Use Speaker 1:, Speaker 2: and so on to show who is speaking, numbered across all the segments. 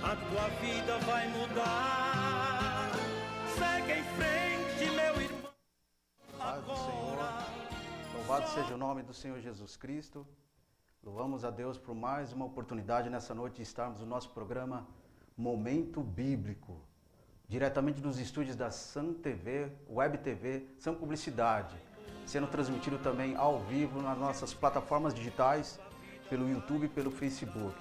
Speaker 1: a tua vida vai mudar. Segue em frente, meu irmão.
Speaker 2: Paz do Senhor. Louvado seja o nome do Senhor Jesus Cristo. Louvamos a Deus por mais uma oportunidade nessa noite de estarmos no nosso programa Momento Bíblico, diretamente dos estúdios da Sam TV, Web TV, Sam Publicidade, sendo transmitido também ao vivo nas nossas plataformas digitais, pelo YouTube e pelo Facebook.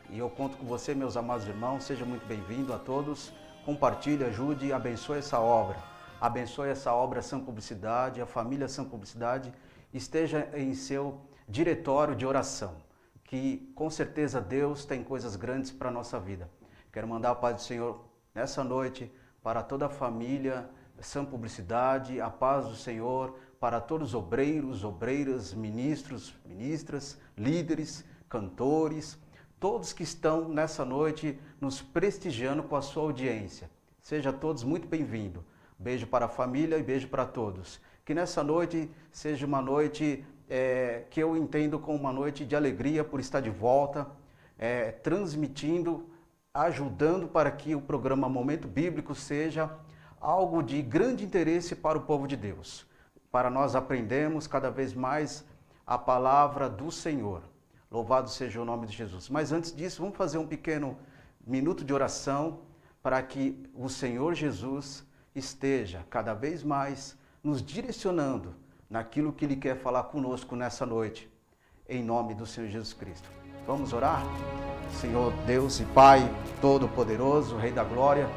Speaker 2: E eu conto com você, meus amados irmãos, seja muito bem-vindo a todos. Compartilhe, ajude e abençoe essa obra. Abençoe essa obra Sam Publicidade, a família Sam Publicidade esteja em seu diretório de oração, que com certeza Deus tem coisas grandes para a nossa vida. Quero mandar a paz do Senhor nessa noite para toda a família Sam Publicidade, a paz do Senhor para todos os obreiros, obreiras, ministros, ministras, líderes, cantores, todos que estão nessa noite nos prestigiando com a sua audiência. Sejam todos muito bem-vindos. Beijo para a família e beijo para todos. Que nessa noite seja uma noite que eu entendo como uma noite de alegria por estar de volta, transmitindo, ajudando para que o programa Momento Bíblico seja algo de grande interesse para o povo de Deus, para nós aprendermos cada vez mais a palavra do Senhor. Louvado seja o nome de Jesus. Mas antes disso, vamos fazer um pequeno minuto de oração para que o Senhor Jesus esteja cada vez mais nos direcionando naquilo que Ele quer falar conosco nessa noite, em nome do Senhor Jesus Cristo. Vamos orar? Senhor Deus e Pai Todo-Poderoso, Rei da Glória,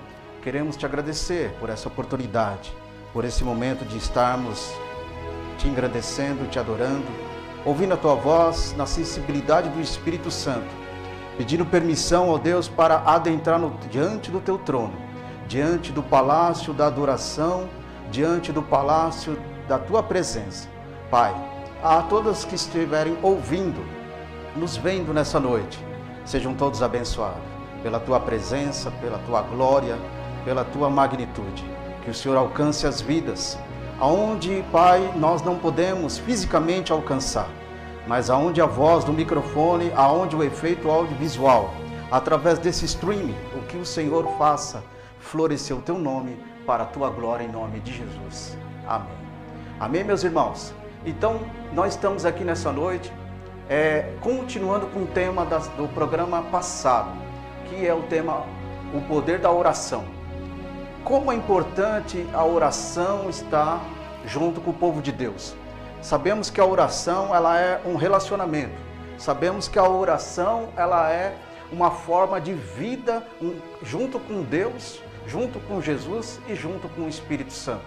Speaker 2: queremos Te agradecer por essa oportunidade, por esse momento de estarmos Te engrandecendo, Te adorando, ouvindo a Tua voz na sensibilidade do Espírito Santo, pedindo permissão, ó Deus, para adentrar diante do Teu trono, diante do palácio da adoração, diante do palácio da Tua presença. Pai, a todos que estiverem ouvindo, nos vendo nessa noite, sejam todos abençoados pela Tua presença, pela Tua glória, pela Tua magnitude. Que o Senhor alcance as vidas, aonde, Pai, nós não podemos fisicamente alcançar, mas aonde a voz do microfone, aonde o efeito audiovisual, através desse streaming, o que o Senhor faça florescer o Teu nome para a Tua glória em nome de Jesus. Amém. Amém, meus irmãos? Então, nós estamos aqui nessa noite, continuando com o tema do programa passado, que é o tema, o poder da oração. Como é importante a oração estar junto com o povo de Deus. Sabemos que a oração, ela é um relacionamento. Sabemos que a oração, ela é uma forma de vida junto com Deus, junto com Jesus e junto com o Espírito Santo.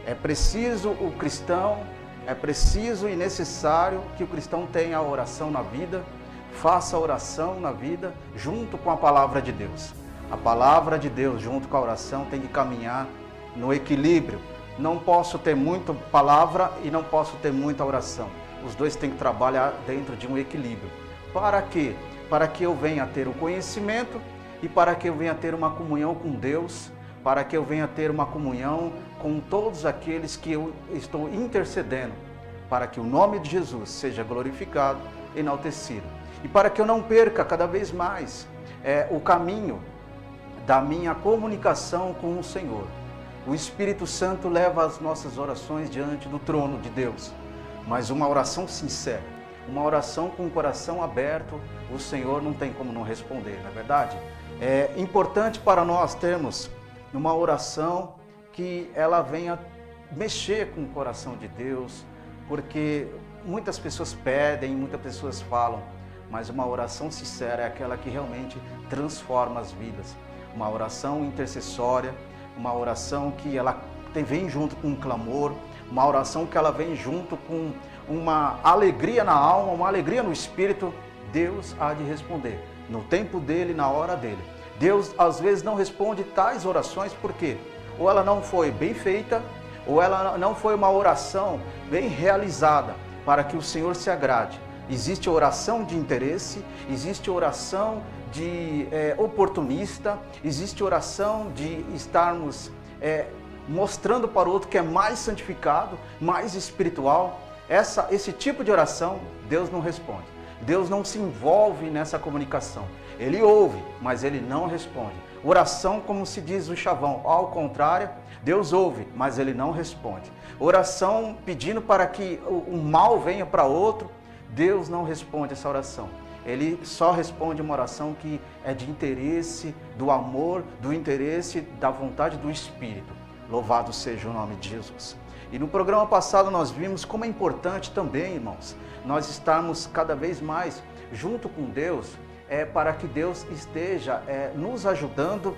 Speaker 2: É preciso o cristão, é preciso e necessário que o cristão tenha a oração na vida, faça a oração na vida junto com a palavra de Deus. A palavra de Deus junto com a oração tem que caminhar no equilíbrio. Não posso ter muita palavra e não posso ter muita oração. Os dois têm que trabalhar dentro de um equilíbrio. Para quê? Para que eu venha a ter o conhecimento e para que eu venha a ter uma comunhão com Deus, para que eu venha a ter uma comunhão com todos aqueles que eu estou intercedendo, para que o nome de Jesus seja glorificado, enaltecido. E para que eu não perca cada vez mais o caminho da minha comunicação com o Senhor. O Espírito Santo leva as nossas orações diante do trono de Deus, mas uma oração sincera, uma oração com o coração aberto, o Senhor não tem como não responder, não é verdade? É importante para nós termos uma oração que ela venha mexer com o coração de Deus, porque muitas pessoas pedem, muitas pessoas falam, mas uma oração sincera é aquela que realmente transforma as vidas. Uma oração intercessória, uma oração que ela vem junto com um clamor, uma oração que ela vem junto com uma alegria na alma, uma alegria no espírito. Deus há de responder no tempo dele, na hora dele. Deus às vezes não responde tais orações porque ou ela não foi bem feita, ou ela não foi uma oração bem realizada para que o Senhor se agrade. Existe oração de interesse, existe oração de oportunista, existe oração de estarmos mostrando para o outro que é mais santificado, mais espiritual. Esse tipo de oração Deus não responde. Deus não se envolve nessa comunicação. Ele ouve, mas ele não responde. Oração, como se diz o chavão, ao contrário, Deus ouve, mas ele não responde. Oração pedindo para que o mal venha para outro, Deus não responde essa oração. Ele só responde uma oração que é de interesse, do amor, do interesse, da vontade do Espírito. Louvado seja o nome de Jesus. E no programa passado nós vimos como é importante também, irmãos, nós estarmos cada vez mais junto com Deus, para que Deus esteja nos ajudando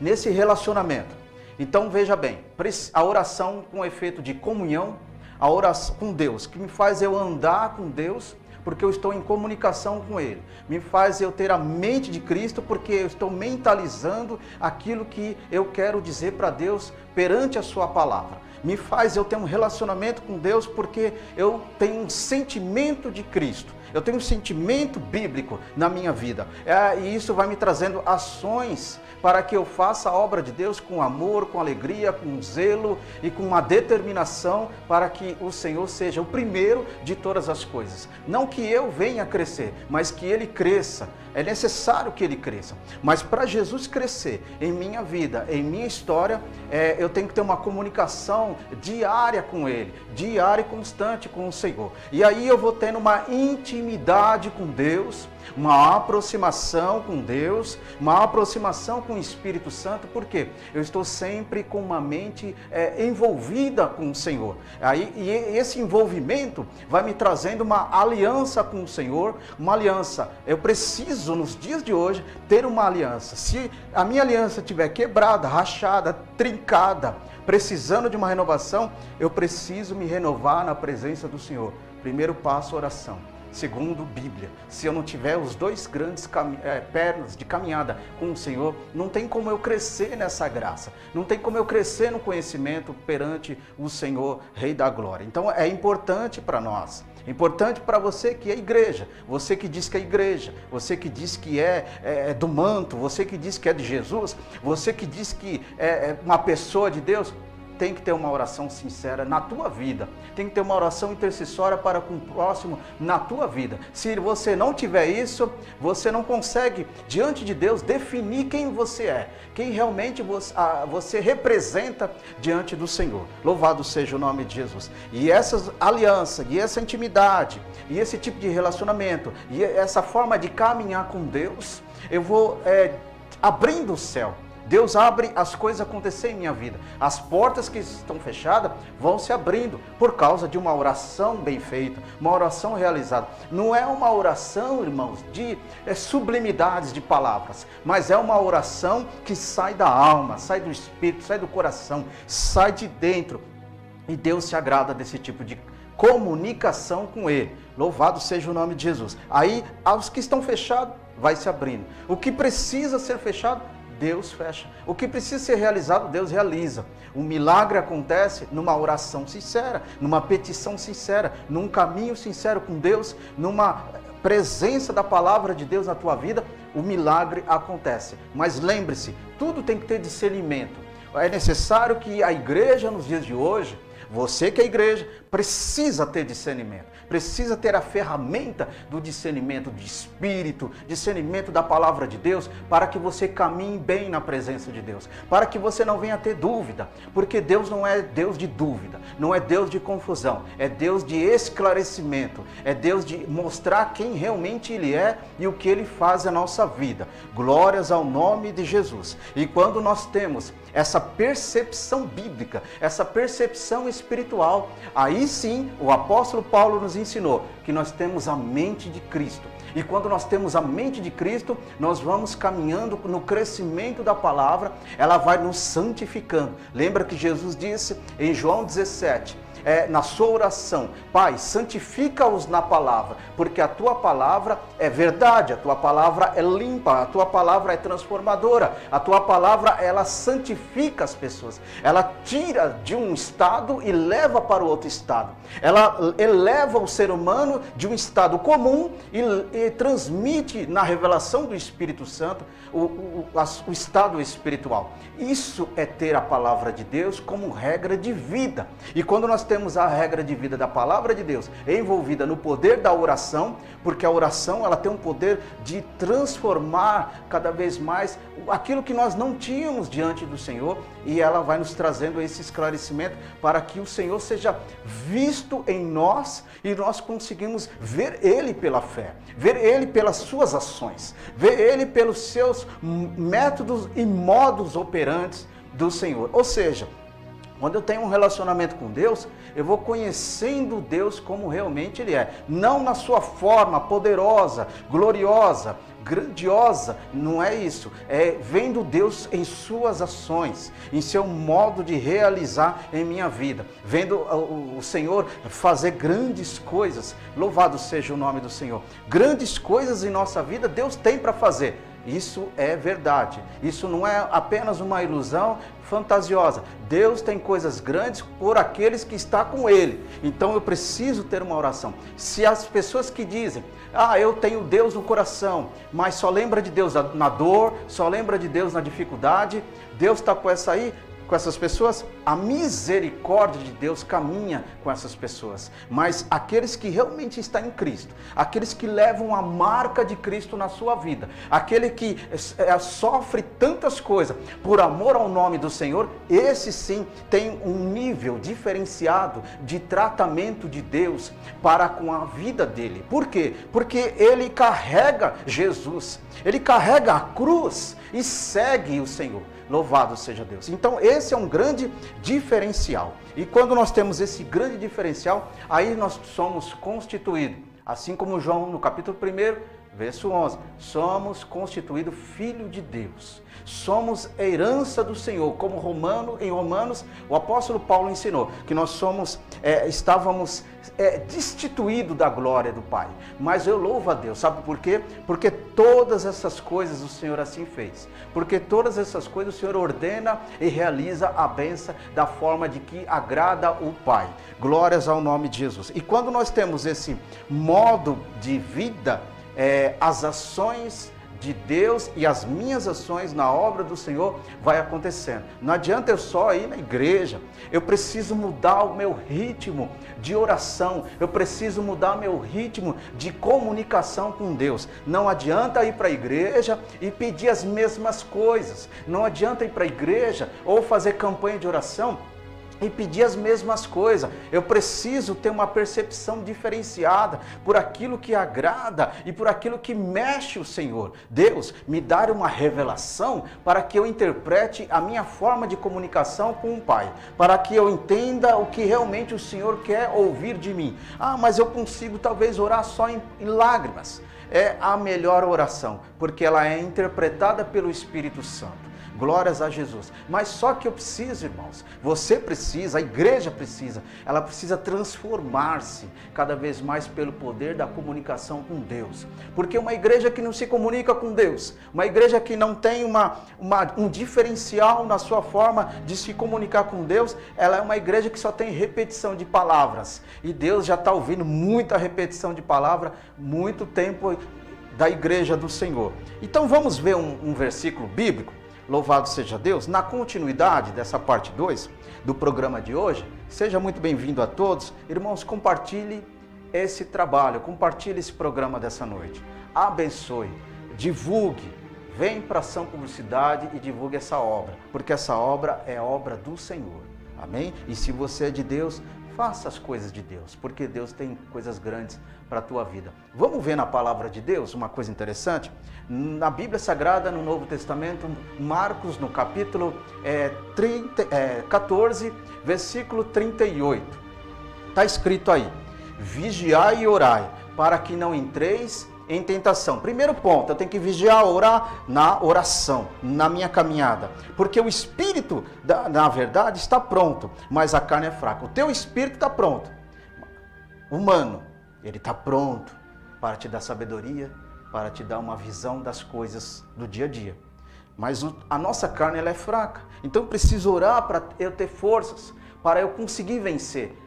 Speaker 2: nesse relacionamento. Então veja bem, a oração com efeito de comunhão, a oração com Deus, que me faz eu andar com Deus, porque eu estou em comunicação com Ele. Me faz eu ter a mente de Cristo, porque eu estou mentalizando aquilo que eu quero dizer para Deus perante a Sua palavra. Me faz eu ter um relacionamento com Deus, porque eu tenho um sentimento de Cristo. Eu tenho um sentimento bíblico na minha vida. E isso vai me trazendo ações para que eu faça a obra de Deus com amor, com alegria, com zelo e com uma determinação para que o Senhor seja o primeiro de todas as coisas. Não que eu venha a crescer, mas que Ele cresça. É necessário que Ele cresça. Mas para Jesus crescer em minha vida, em minha história, eu tenho que ter uma comunicação diária com Ele, diária e constante com o Senhor. E aí eu vou tendo uma intimidade com Deus, uma aproximação com Deus, uma aproximação com o Espírito Santo, porque eu estou sempre com uma mente envolvida com o Senhor. E esse envolvimento vai me trazendo uma aliança com o Senhor, uma aliança. Eu preciso, nos dias de hoje, ter uma aliança. Se a minha aliança estiver quebrada, rachada, trincada, precisando de uma renovação, eu preciso me renovar na presença do Senhor. Primeiro passo, oração. Segundo, Bíblia. Se eu não tiver os dois grandes pernas de caminhada com o Senhor, não tem como eu crescer nessa graça. Não tem como eu crescer no conhecimento perante o Senhor, Rei da Glória. Então é importante para nós. É importante para você que é igreja, você que diz que é igreja, você que diz que é do manto, você que diz que é de Jesus, você que diz que é uma pessoa de Deus. Tem que ter uma oração sincera na tua vida. Tem que ter uma oração intercessória para com o próximo na tua vida. Se você não tiver isso, você não consegue, diante de Deus, definir quem você é. Quem realmente você representa diante do Senhor. Louvado seja o nome de Jesus. E essa aliança, e essa intimidade, e esse tipo de relacionamento, e essa forma de caminhar com Deus, eu vou abrindo o céu. Deus abre as coisas acontecer em minha vida. As portas que estão fechadas vão se abrindo por causa de uma oração bem feita, uma oração realizada. Não é uma oração, irmãos, de sublimidades de palavras, mas é uma oração que sai da alma, sai do espírito, sai do coração, sai de dentro. E Deus se agrada desse tipo de comunicação com Ele. Louvado seja o nome de Jesus. Aí, os que estão fechados, vai se abrindo. O que precisa ser fechado, Deus fecha. O que precisa ser realizado, Deus realiza. O milagre acontece numa oração sincera, numa petição sincera, num caminho sincero com Deus, numa presença da palavra de Deus na tua vida, o milagre acontece. Mas lembre-se, tudo tem que ter discernimento. É necessário que a igreja nos dias de hoje, você que é igreja, precisa ter discernimento. Precisa ter a ferramenta do discernimento de espírito, discernimento da palavra de Deus, para que você caminhe bem na presença de Deus, para que você não venha ter dúvida, porque Deus não é Deus de dúvida, não é Deus de confusão, é Deus de esclarecimento, é Deus de mostrar quem realmente Ele é e o que Ele faz na nossa vida. Glórias ao nome de Jesus. E quando nós temos essa percepção bíblica, essa percepção espiritual, aí sim o apóstolo Paulo nos ensinou que nós temos a mente de Cristo. E quando nós temos a mente de Cristo, nós vamos caminhando no crescimento da palavra, ela vai nos santificando. Lembra que Jesus disse em João 17, na sua oração: Pai, santifica-os na palavra, porque a tua palavra é verdade, a tua palavra é limpa, a tua palavra é transformadora, a tua palavra, ela santifica as pessoas, ela tira de um estado e leva para o outro estado, ela eleva o ser humano de um estado comum e transmite na revelação do Espírito Santo o estado espiritual. Isso é ter a palavra de Deus como regra de vida. E quando nós temos a regra de vida da palavra de Deus envolvida no poder da oração, porque a oração ela tem um poder de transformar cada vez mais aquilo que nós não tínhamos diante do Senhor, e ela vai nos trazendo esse esclarecimento para que o Senhor seja visto em nós e nós conseguimos ver Ele pela fé, ver Ele pelas suas ações, ver Ele pelos seus métodos e modos operantes do Senhor. Ou seja, quando eu tenho um relacionamento com Deus, eu vou conhecendo Deus como realmente Ele é. Não na sua forma poderosa, gloriosa, grandiosa, não é isso. É vendo Deus em suas ações, em seu modo de realizar em minha vida. Vendo o Senhor fazer grandes coisas. Louvado seja o nome do Senhor. Grandes coisas em nossa vida Deus tem para fazer. Isso é verdade. Isso não é apenas uma ilusão fantasiosa. Deus tem coisas grandes por aqueles que estão com Ele. Então eu preciso ter uma oração. Se as pessoas que dizem, eu tenho Deus no coração, mas só lembra de Deus na dor, só lembra de Deus na dificuldade, Deus está com essas pessoas, a misericórdia de Deus caminha com essas pessoas. Mas aqueles que realmente estão em Cristo, aqueles que levam a marca de Cristo na sua vida, aquele que sofre tantas coisas por amor ao nome do Senhor, esse sim tem um nível diferenciado de tratamento de Deus para com a vida dele. Por quê? Porque ele carrega Jesus, ele carrega a cruz e segue o Senhor. Louvado seja Deus. Então esse é um grande diferencial. E quando nós temos esse grande diferencial, aí nós somos constituídos, assim como João no capítulo 1, verso 11, somos constituídos filho de Deus. Somos herança do Senhor, como em Romanos o apóstolo Paulo ensinou, que nós estávamos destituídos da glória do Pai. Mas eu louvo a Deus, sabe por quê? Porque todas essas coisas o Senhor assim fez. Porque todas essas coisas o Senhor ordena e realiza a bênção da forma de que agrada o Pai. Glórias ao nome de Jesus. E quando nós temos esse modo de vida, as ações de Deus e as minhas ações na obra do Senhor vai acontecendo. Não adianta eu só ir na igreja, eu preciso mudar o meu ritmo de oração, eu preciso mudar o meu ritmo de comunicação com Deus. Não adianta ir para a igreja e pedir as mesmas coisas, não adianta ir para a igreja ou fazer campanha de oração e pedir as mesmas coisas. Eu preciso ter uma percepção diferenciada por aquilo que agrada e por aquilo que mexe o Senhor. Deus, me dá uma revelação para que eu interprete a minha forma de comunicação com o Pai, para que eu entenda o que realmente o Senhor quer ouvir de mim. Mas eu consigo talvez orar só em lágrimas. É a melhor oração, porque ela é interpretada pelo Espírito Santo. Glórias a Jesus. Mas só que eu preciso, irmãos, você precisa, a igreja precisa, ela precisa transformar-se cada vez mais pelo poder da comunicação com Deus. Porque uma igreja que não se comunica com Deus, uma igreja que não tem um diferencial na sua forma de se comunicar com Deus, ela é uma igreja que só tem repetição de palavras. E Deus já está ouvindo muita repetição de palavra, muito tempo da igreja do Senhor. Então vamos ver um versículo bíblico. Louvado seja Deus, na continuidade dessa parte 2 do programa de hoje. Seja muito bem-vindo a todos. Irmãos, compartilhe esse trabalho, compartilhe esse programa dessa noite. Abençoe, divulgue, vem para Ação Publicidade e divulgue essa obra, porque essa obra é obra do Senhor. Amém? E se você é de Deus, faça as coisas de Deus, porque Deus tem coisas grandes para a tua vida. Vamos ver na palavra de Deus uma coisa interessante? Na Bíblia Sagrada, no Novo Testamento, Marcos, no capítulo 14, versículo 38. Está escrito aí, vigiai e orai, para que não entreis em tentação. Primeiro ponto, eu tenho que vigiar, orar na oração, na minha caminhada. Porque o espírito, na verdade, está pronto, mas a carne é fraca. O teu espírito está pronto. Humano, ele está pronto para te dar sabedoria, para te dar uma visão das coisas do dia a dia. Mas a nossa carne ela é fraca. Então eu preciso orar para eu ter forças, para eu conseguir vencer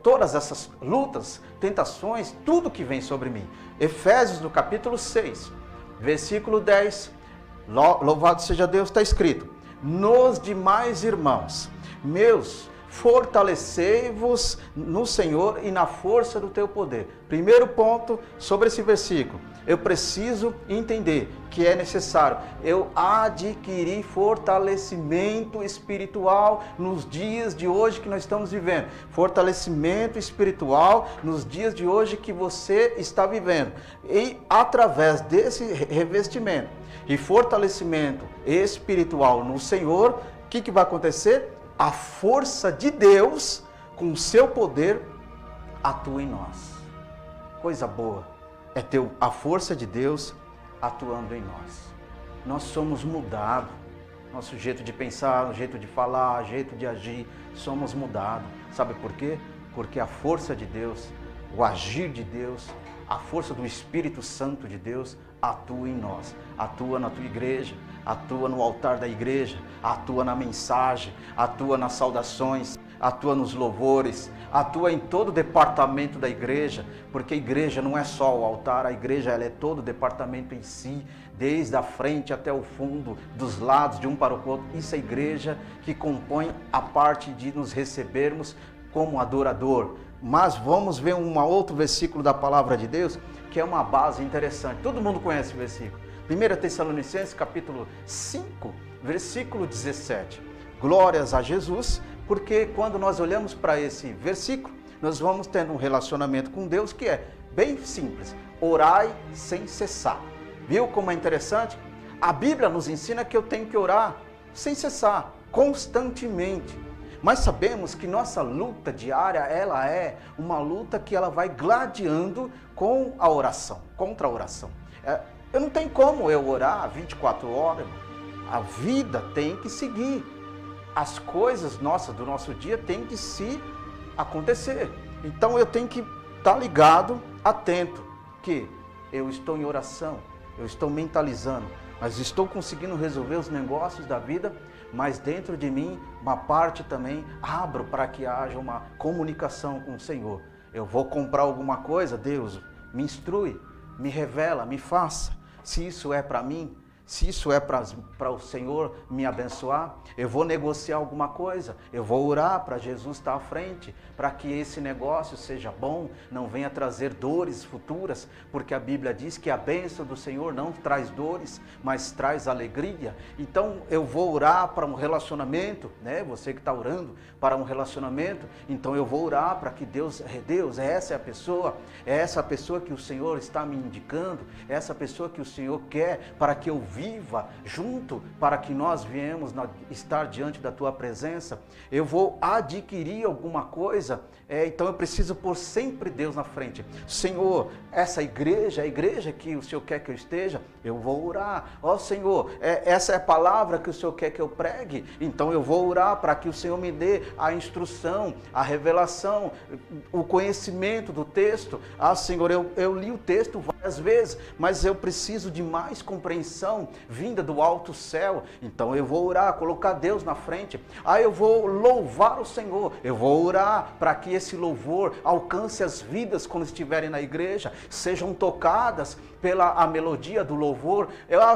Speaker 2: todas essas lutas, tentações, tudo que vem sobre mim. Efésios, no capítulo 6, versículo 10, louvado seja Deus, está escrito: nos demais irmãos, meus, fortalecei-vos no Senhor e na força do teu poder. Primeiro ponto sobre esse versículo, eu preciso entender que é necessário eu adquirir fortalecimento espiritual nos dias de hoje que nós estamos vivendo. Fortalecimento espiritual nos dias de hoje que você está vivendo. E através desse revestimento e fortalecimento espiritual no Senhor, o que vai acontecer? A força de Deus, com o seu poder, atua em nós. Coisa boa é ter a força de Deus atuando em nós. Nós somos mudados. Nosso jeito de pensar, jeito de falar, jeito de agir, somos mudados. Sabe por quê? Porque a força de Deus, o agir de Deus, a força do Espírito Santo de Deus atua em nós. Atua na tua igreja, atua no altar da igreja, atua na mensagem, atua nas saudações, atua nos louvores, atua em todo o departamento da igreja, porque a igreja não é só o altar, a igreja ela é todo o departamento em si, desde a frente até o fundo, dos lados, de um para o outro. Isso é a igreja que compõe a parte de nos recebermos como adorador. Mas vamos ver um outro versículo da palavra de Deus, que é uma base interessante. Todo mundo conhece o versículo. 1 Tessalonicenses capítulo 5, versículo 17. Glórias a Jesus, porque quando nós olhamos para esse versículo, nós vamos tendo um relacionamento com Deus que é bem simples. Orai sem cessar. Viu como é interessante? A Bíblia nos ensina que eu tenho que orar sem cessar, constantemente. Mas sabemos que nossa luta diária, ela é uma luta que ela vai gladiando com a oração, contra a oração. Eu não tenho como eu orar 24 horas, a vida tem que seguir. As coisas nossas do nosso dia têm que se acontecer. Então eu tenho que estar ligado, atento, que eu estou em oração, eu estou mentalizando, mas estou conseguindo resolver os negócios da vida, mas dentro de mim, uma parte também abro para que haja uma comunicação com o Senhor. Eu vou comprar alguma coisa, Deus, me instrui, me revela, me faça. Se isso é para mim, se isso é para o Senhor me abençoar, eu vou negociar alguma coisa, eu vou orar para Jesus estar à frente, para que esse negócio seja bom, não venha trazer dores futuras, porque a Bíblia diz que a bênção do Senhor não traz dores, mas traz alegria. Então eu vou orar para um relacionamento, né? Você que está orando para um relacionamento, então eu vou orar para que Deus, essa é essa pessoa que o Senhor está me indicando, é essa pessoa que o Senhor quer para que eu viva junto, para que nós viemos estar diante da tua presença. Eu vou adquirir alguma coisa, então eu preciso pôr sempre Deus na frente. Senhor, essa igreja, a igreja que o Senhor quer que eu esteja, eu vou orar. Ó Senhor, essa é a palavra que o Senhor quer que eu pregue, então eu vou orar para que o Senhor me dê a instrução, a revelação, o conhecimento do texto. Ah Senhor, eu li o texto várias vezes, mas eu preciso de mais compreensão vinda do alto céu, então eu vou orar, colocar Deus na frente. Eu vou louvar o Senhor, eu vou orar para que esse louvor alcance as vidas quando estiverem na igreja, sejam tocadas pela melodia do louvor.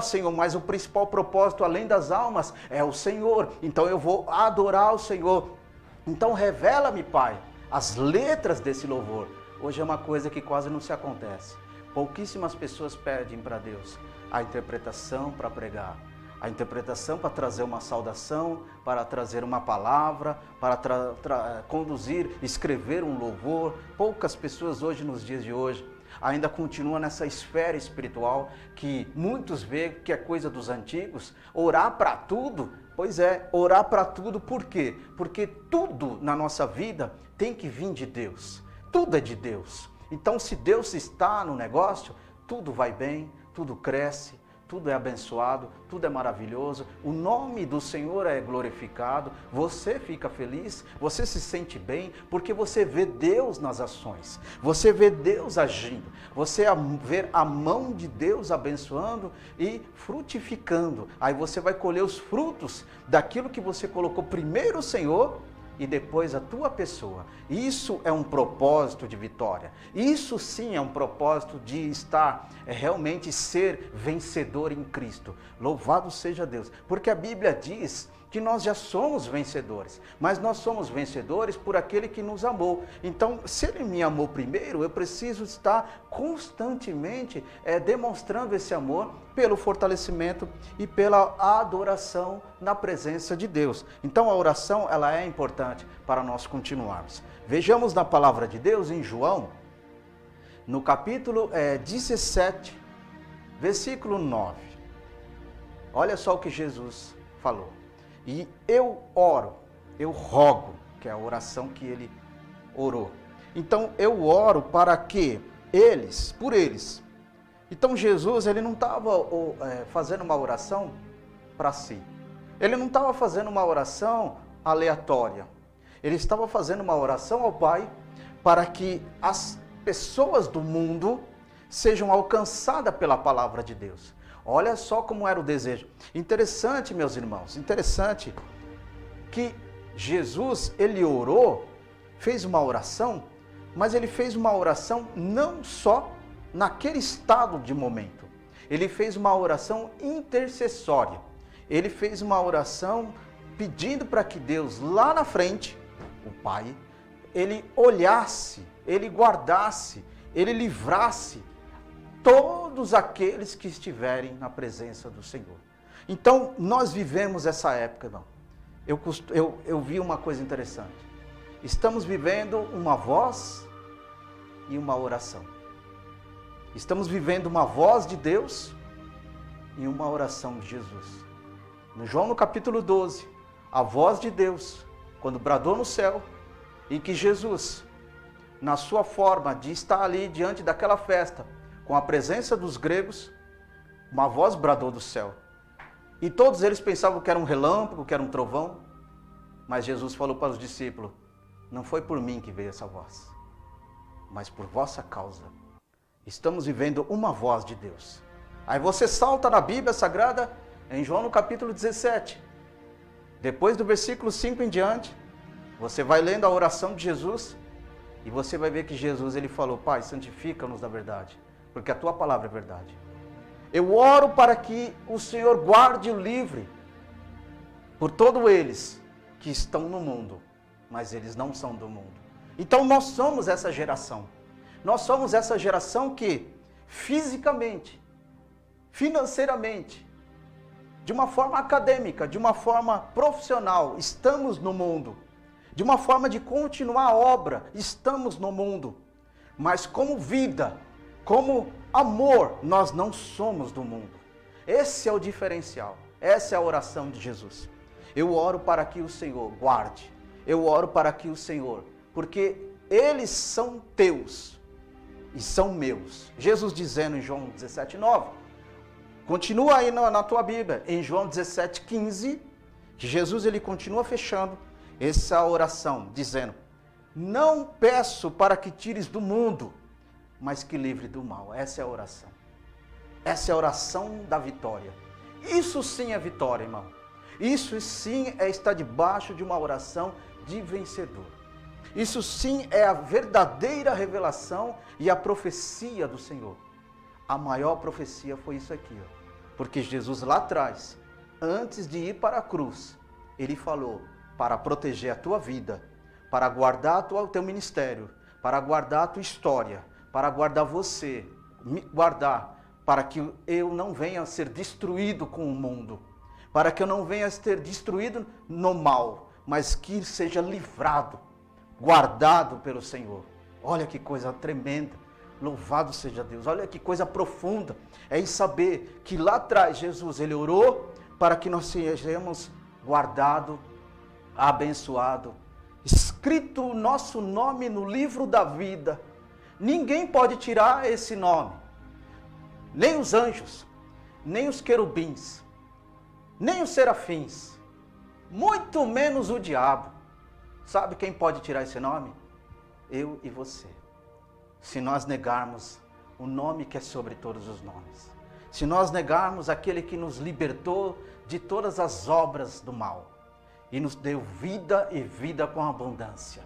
Speaker 2: Senhor, mas o principal propósito além das almas é o Senhor, então eu vou adorar o Senhor. Então revela-me, Pai, as letras desse louvor. Hoje é uma coisa que quase não se acontece. Pouquíssimas pessoas pedem para Deus a interpretação para pregar, a interpretação para trazer uma saudação, para trazer uma palavra, para conduzir, escrever um louvor. Poucas pessoas hoje, nos dias de hoje, ainda continuam nessa esfera espiritual que muitos veem que é coisa dos antigos, orar para tudo. Pois é, orar para tudo, por quê? Porque tudo na nossa vida tem que vir de Deus, tudo é de Deus. Então se Deus está no negócio, tudo vai bem, tudo cresce, tudo é abençoado, tudo é maravilhoso, o nome do Senhor é glorificado, você fica feliz, você se sente bem, porque você vê Deus nas ações, você vê Deus agindo, você vê a mão de Deus abençoando e frutificando. Aí você vai colher os frutos daquilo que você colocou primeiro o Senhor e depois a tua pessoa. Isso é um propósito de vitória. Isso sim é um propósito de estar, realmente ser vencedor em Cristo. Louvado seja Deus. Porque a Bíblia diz que nós já somos vencedores, mas nós somos vencedores por aquele que nos amou. Então, se ele me amou primeiro, eu preciso estar constantemente demonstrando esse amor pelo fortalecimento e pela adoração na presença de Deus. Então, a oração, ela é importante para nós continuarmos. Vejamos na palavra de Deus em João, no capítulo 17, versículo 9. Olha só o que Jesus falou. E eu oro, eu rogo, que é a oração que ele orou. Então eu oro para que por eles. Então Jesus, ele não estava fazendo uma oração para si. Ele não estava fazendo uma oração aleatória. Ele estava fazendo uma oração ao Pai para que as pessoas do mundo sejam alcançadas pela palavra de Deus. Olha só como era o desejo. Interessante, meus irmãos, interessante que Jesus, ele orou, fez uma oração, mas ele fez uma oração não só naquele estado de momento. Ele fez uma oração intercessória. Ele fez uma oração pedindo para que Deus lá na frente, o Pai, ele olhasse, ele guardasse, ele livrasse todos aqueles que estiverem na presença do Senhor. Então, nós vivemos essa época, irmão. Eu vi uma coisa interessante. Estamos vivendo uma voz e uma oração. Estamos vivendo uma voz de Deus e uma oração de Jesus. No João, no capítulo 12, a voz de Deus, quando bradou no céu, e que Jesus, na sua forma de estar ali diante daquela festa, com a presença dos gregos, uma voz bradou do céu. E todos eles pensavam que era um relâmpago, que era um trovão. Mas Jesus falou para os discípulos, não foi por mim que veio essa voz, mas por vossa causa. Estamos vivendo uma voz de Deus. Aí você salta na Bíblia Sagrada, em João no capítulo 17. Depois do versículo 5 em diante, você vai lendo a oração de Jesus, e você vai ver que Jesus, ele falou, Pai, santifica-nos da verdade, porque a tua palavra é verdade. Eu oro para que o Senhor guarde o livre por todos eles que estão no mundo, mas eles não são do mundo. Então nós somos essa geração. Nós somos essa geração que fisicamente, financeiramente, de uma forma acadêmica, de uma forma profissional, estamos no mundo. De uma forma de continuar a obra, estamos no mundo. Mas como vida, como amor, nós não somos do mundo. Esse é o diferencial. Essa é a oração de Jesus. Eu oro para que o Senhor guarde. Eu oro para que o Senhor, porque eles são teus e são meus. Jesus dizendo em João 17:9. Continua aí na tua Bíblia, em João 17:15, que Jesus ele continua fechando essa oração, dizendo, não peço para que tires do mundo, mas que livre do mal. Essa é a oração. Essa é a oração da vitória. Isso sim é vitória, irmão. Isso sim é estar debaixo de uma oração de vencedor. Isso sim é a verdadeira revelação e a profecia do Senhor. A maior profecia foi isso aqui, ó. Porque Jesus lá atrás, antes de ir para a cruz, ele falou para proteger a tua vida, para guardar o teu ministério, para guardar a tua história, para guardar você, me guardar, para que eu não venha a ser destruído com o mundo, para que eu não venha a ser destruído no mal, mas que seja livrado, guardado pelo Senhor. Olha que coisa tremenda, louvado seja Deus, olha que coisa profunda, é em saber que lá atrás Jesus, ele orou para que nós sejamos guardados, abençoado, escrito o nosso nome no livro da vida. Ninguém pode tirar esse nome, nem os anjos, nem os querubins, nem os serafins, muito menos o diabo. Sabe quem pode tirar esse nome? Eu e você. Se nós negarmos o nome que é sobre todos os nomes, se nós negarmos aquele que nos libertou de todas as obras do mal, e nos deu vida e vida com abundância.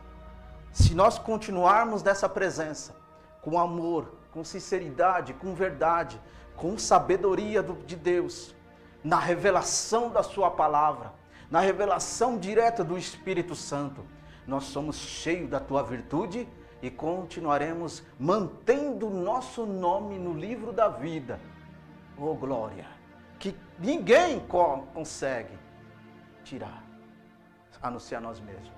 Speaker 2: Se nós continuarmos nessa presença, com amor, com sinceridade, com verdade, com sabedoria de Deus, na revelação da sua palavra, na revelação direta do Espírito Santo, nós somos cheios da tua virtude e continuaremos mantendo o nosso nome no livro da vida. Oh glória, que ninguém consegue tirar, a não ser a nós mesmos.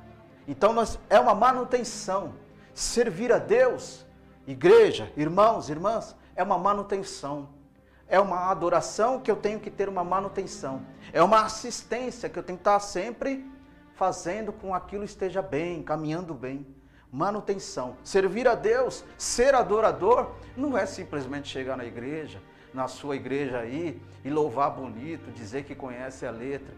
Speaker 2: Então é uma manutenção, servir a Deus, igreja, irmãos, irmãs, é uma manutenção. É uma adoração que eu tenho que ter uma manutenção. É uma assistência que eu tenho que estar sempre fazendo com aquilo esteja bem, caminhando bem. Manutenção. Servir a Deus, ser adorador, não é simplesmente chegar na igreja, na sua igreja aí, e louvar bonito, dizer que conhece a letra.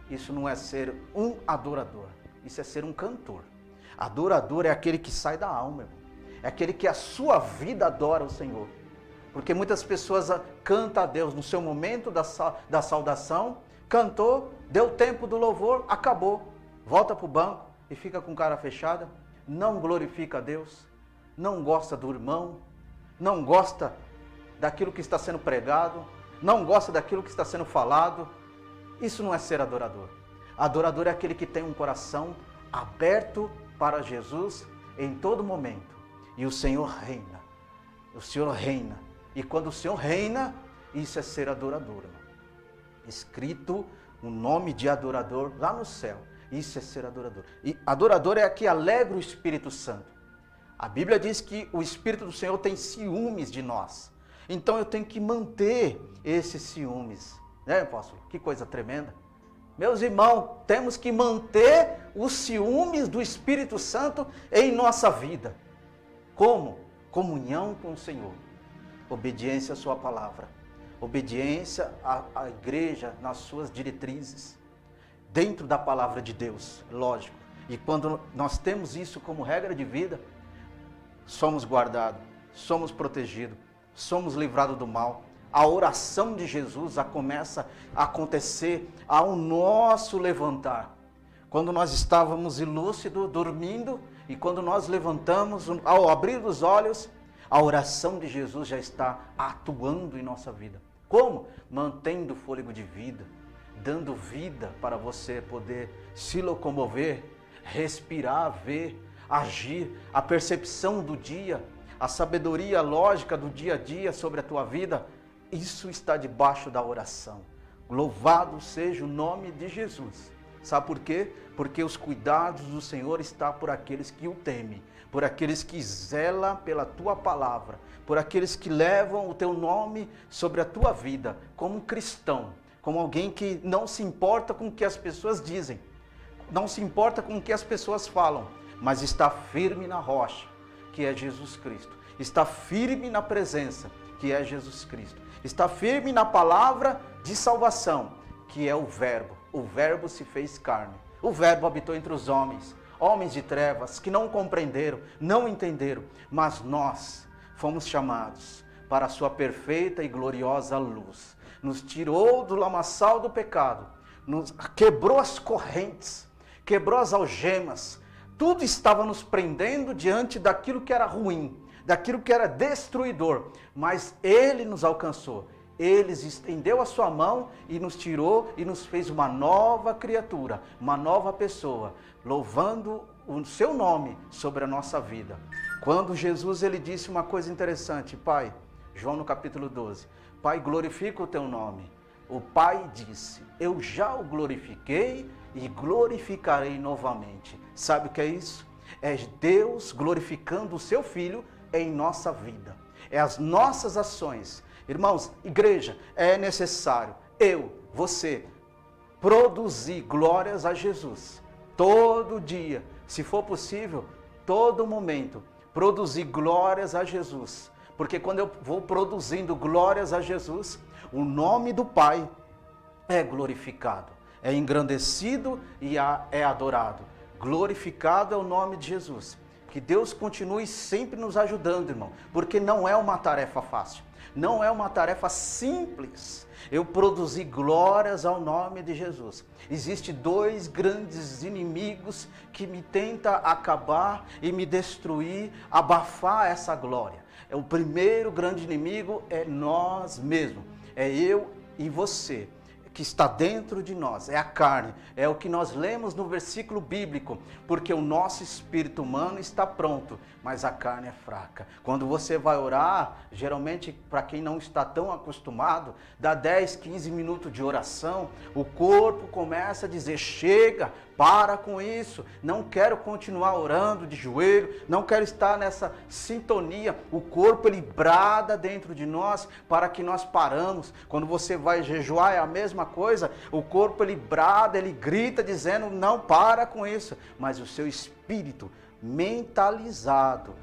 Speaker 2: Isso não é ser um adorador. Isso é ser um cantor. Adorador é aquele que sai da alma, irmão. É aquele que a sua vida adora o Senhor. Porque muitas pessoas cantam a Deus no seu momento da saudação, cantou, deu tempo do louvor, acabou. Volta para o banco e fica com cara fechada, não glorifica a Deus, não gosta do irmão, não gosta daquilo que está sendo pregado, não gosta daquilo que está sendo falado. Isso não é ser adorador. Adorador é aquele que tem um coração aberto para Jesus em todo momento. E o Senhor reina. O Senhor reina. E quando o Senhor reina, isso é ser adorador, irmão. Escrito o nome de adorador lá no céu. Isso é ser adorador. E adorador é aquele que alegra o Espírito Santo. A Bíblia diz que o Espírito do Senhor tem ciúmes de nós. Então eu tenho que manter esses ciúmes. Né, apóstolo? Que coisa tremenda. Meus irmãos, temos que manter os ciúmes do Espírito Santo em nossa vida. Como? Comunhão com o Senhor. Obediência à sua palavra. Obediência à igreja nas suas diretrizes. Dentro da palavra de Deus, lógico. E quando nós temos isso como regra de vida, somos guardados, somos protegidos, somos livrados do mal. A oração de Jesus começa a acontecer ao nosso levantar. Quando nós estávamos ilúcidos, dormindo, e quando nós levantamos, ao abrir os olhos, a oração de Jesus já está atuando em nossa vida. Como? Mantendo o fôlego de vida, dando vida para você poder se locomover, respirar, ver, agir, a percepção do dia, a sabedoria lógica do dia a dia sobre a tua vida. Isso está debaixo da oração. Louvado seja o nome de Jesus. Sabe por quê? Porque os cuidados do Senhor estão por aqueles que o temem, por aqueles que zelam pela tua palavra, por aqueles que levam o teu nome sobre a tua vida, como um cristão, como alguém que não se importa com o que as pessoas dizem, não se importa com o que as pessoas falam, mas está firme na rocha, que é Jesus Cristo. Está firme na presença, que é Jesus Cristo. Está firme na palavra de salvação, que é o Verbo. O Verbo se fez carne. O Verbo habitou entre os homens, homens de trevas, que não compreenderam, não entenderam. Mas nós fomos chamados para a sua perfeita e gloriosa luz. Nos tirou do lamaçal do pecado, quebrou as correntes, quebrou as algemas. Tudo estava nos prendendo diante daquilo que era ruim, daquilo que era destruidor, mas Ele nos alcançou. Ele estendeu a sua mão e nos tirou e nos fez uma nova criatura, uma nova pessoa, louvando o seu nome sobre a nossa vida. Quando Jesus ele disse uma coisa interessante, Pai, João no capítulo 12, Pai, glorifica o teu nome. O Pai disse, eu já o glorifiquei e glorificarei novamente. Sabe o que é isso? É Deus glorificando o seu Filho em nossa vida. É as nossas ações. Irmãos, igreja, é necessário você, produzir glórias a Jesus. Todo dia, se for possível, todo momento, produzir glórias a Jesus. Porque quando eu vou produzindo glórias a Jesus, o nome do Pai é glorificado, é engrandecido e é adorado. Glorificado é o nome de Jesus. Que Deus continue sempre nos ajudando, irmão, porque não é uma tarefa fácil, não é uma tarefa simples. Eu produzi glórias ao nome de Jesus. Existem dois grandes inimigos que me tentam acabar e me destruir, abafar essa glória. O primeiro grande inimigo é nós mesmos, é eu e você, que está dentro de nós, é a carne, é o que nós lemos no versículo bíblico, porque o nosso espírito humano está pronto, mas a carne é fraca. Quando você vai orar, geralmente para quem não está tão acostumado, dá 10, 15 minutos de oração, o corpo começa a dizer, chega, para com isso, não quero continuar orando de joelho, não quero estar nessa sintonia. O corpo ele brada dentro de nós para que nós paramos. Quando você vai jejuar é a mesma coisa, o corpo ele brada, ele grita dizendo não, para com isso, mas o seu espírito mentalizado,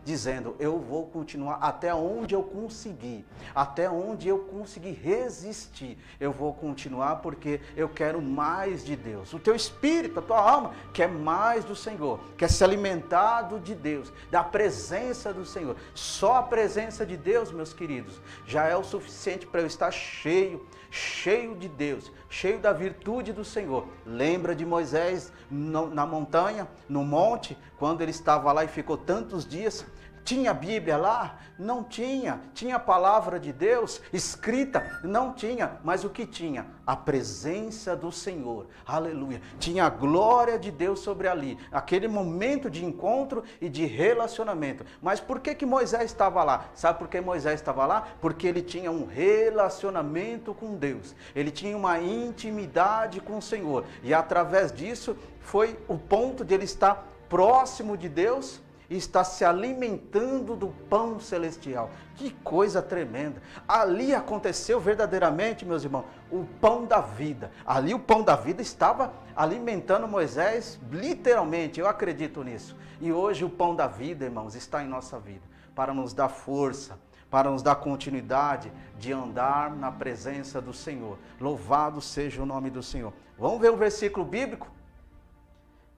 Speaker 2: dizendo eu vou continuar até onde eu conseguir, até onde eu conseguir resistir, eu vou continuar porque eu quero mais de Deus. O teu espírito, a tua alma quer mais do Senhor, quer se alimentar de Deus, da presença do Senhor. Só a presença de Deus, meus queridos, já é o suficiente para eu estar cheio de Deus, cheio da virtude do Senhor. Lembra de Moisés na montanha, no monte, quando ele estava lá e ficou tantos dias? Tinha Bíblia lá? Não tinha. Tinha a palavra de Deus escrita? Não tinha. Mas o que tinha? A presença do Senhor. Aleluia. Tinha a glória de Deus sobre ali. Aquele momento de encontro e de relacionamento. Mas por que Moisés estava lá? Sabe por que Moisés estava lá? Porque ele tinha um relacionamento com Deus. Ele tinha uma intimidade com o Senhor. E através disso foi o ponto de ele estar próximo de Deus e está se alimentando do pão celestial. Que coisa tremenda! Ali aconteceu verdadeiramente, meus irmãos, o pão da vida. Ali o pão da vida estava alimentando Moisés, literalmente, eu acredito nisso. E hoje o pão da vida, irmãos, está em nossa vida, para nos dar força, para nos dar continuidade de andar na presença do Senhor. Louvado seja o nome do Senhor. Vamos ver um versículo bíblico?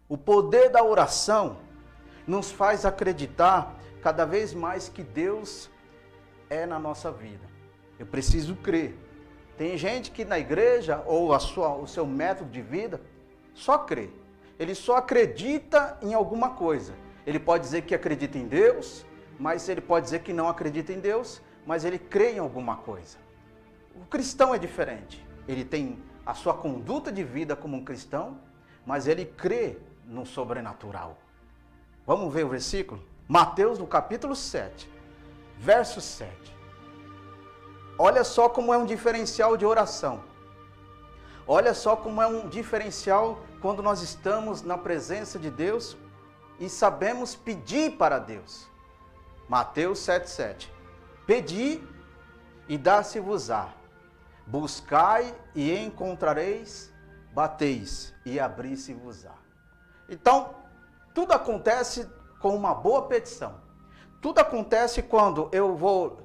Speaker 2: O poder da oração nos faz acreditar cada vez mais que Deus é na nossa vida. Eu preciso crer. Tem gente que na igreja, ou o seu método de vida, só crê. Ele só acredita em alguma coisa. Ele pode dizer que acredita em Deus, mas ele pode dizer que não acredita em Deus, mas ele crê em alguma coisa. O cristão é diferente. Ele tem a sua conduta de vida como um cristão, mas ele crê no sobrenatural. Vamos ver o versículo? Mateus, no capítulo 7, verso 7. Olha só como é um diferencial de oração. Olha só como é um diferencial quando nós estamos na presença de Deus e sabemos pedir para Deus. Mateus 7,7. Pedi e dá-se-vos-á. Buscai e encontrareis. Bateis e abri-se-vos-á. Então, tudo acontece com uma boa petição. Tudo acontece quando eu vou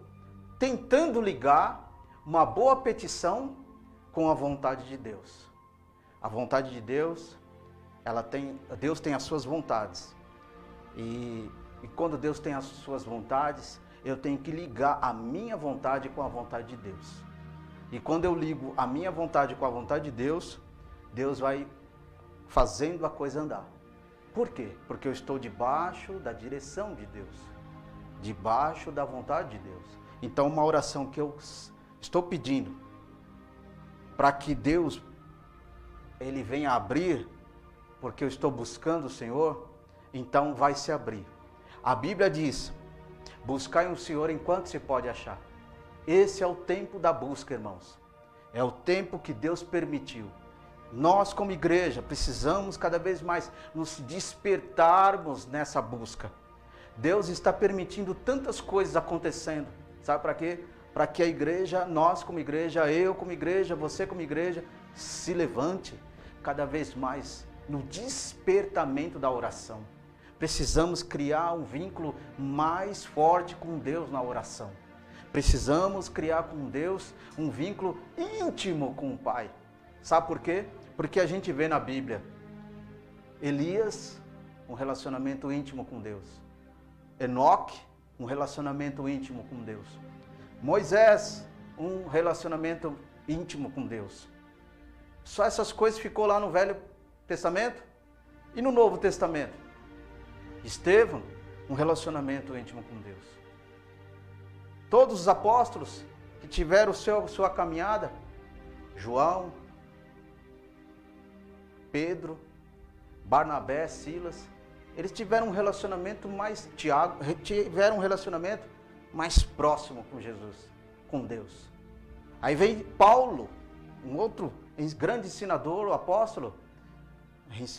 Speaker 2: tentando ligar uma boa petição com a vontade de Deus. A vontade de Deus, Deus tem as suas vontades. E quando Deus tem as suas vontades, eu tenho que ligar a minha vontade com a vontade de Deus. E quando eu ligo a minha vontade com a vontade de Deus, Deus vai fazendo a coisa andar. Por quê? Porque eu estou debaixo da direção de Deus, debaixo da vontade de Deus. Então, uma oração que eu estou pedindo para que Deus ele venha abrir, porque eu estou buscando o Senhor, então vai se abrir. A Bíblia diz: buscai o Senhor enquanto se pode achar. Esse é o tempo da busca, irmãos. É o tempo que Deus permitiu. Nós, como igreja, precisamos cada vez mais nos despertarmos nessa busca. Deus está permitindo tantas coisas acontecendo. Sabe para quê? Para que a igreja, nós como igreja, eu como igreja, você como igreja, se levante cada vez mais no despertamento da oração. Precisamos criar um vínculo mais forte com Deus na oração. Precisamos criar com Deus um vínculo íntimo com o Pai. Sabe por quê? Porque a gente vê na Bíblia Elias, um relacionamento íntimo com Deus. Enoque, um relacionamento íntimo com Deus. Moisés, um relacionamento íntimo com Deus. Só essas coisas ficou lá no Velho Testamento e no Novo Testamento. Estevão, um relacionamento íntimo com Deus. Todos os apóstolos que tiveram sua caminhada João, Pedro, Barnabé, Silas, eles tiveram um relacionamento mais, tiveram um relacionamento mais próximo com Jesus, com Deus. Aí vem Paulo, um outro grande ensinador, o apóstolo,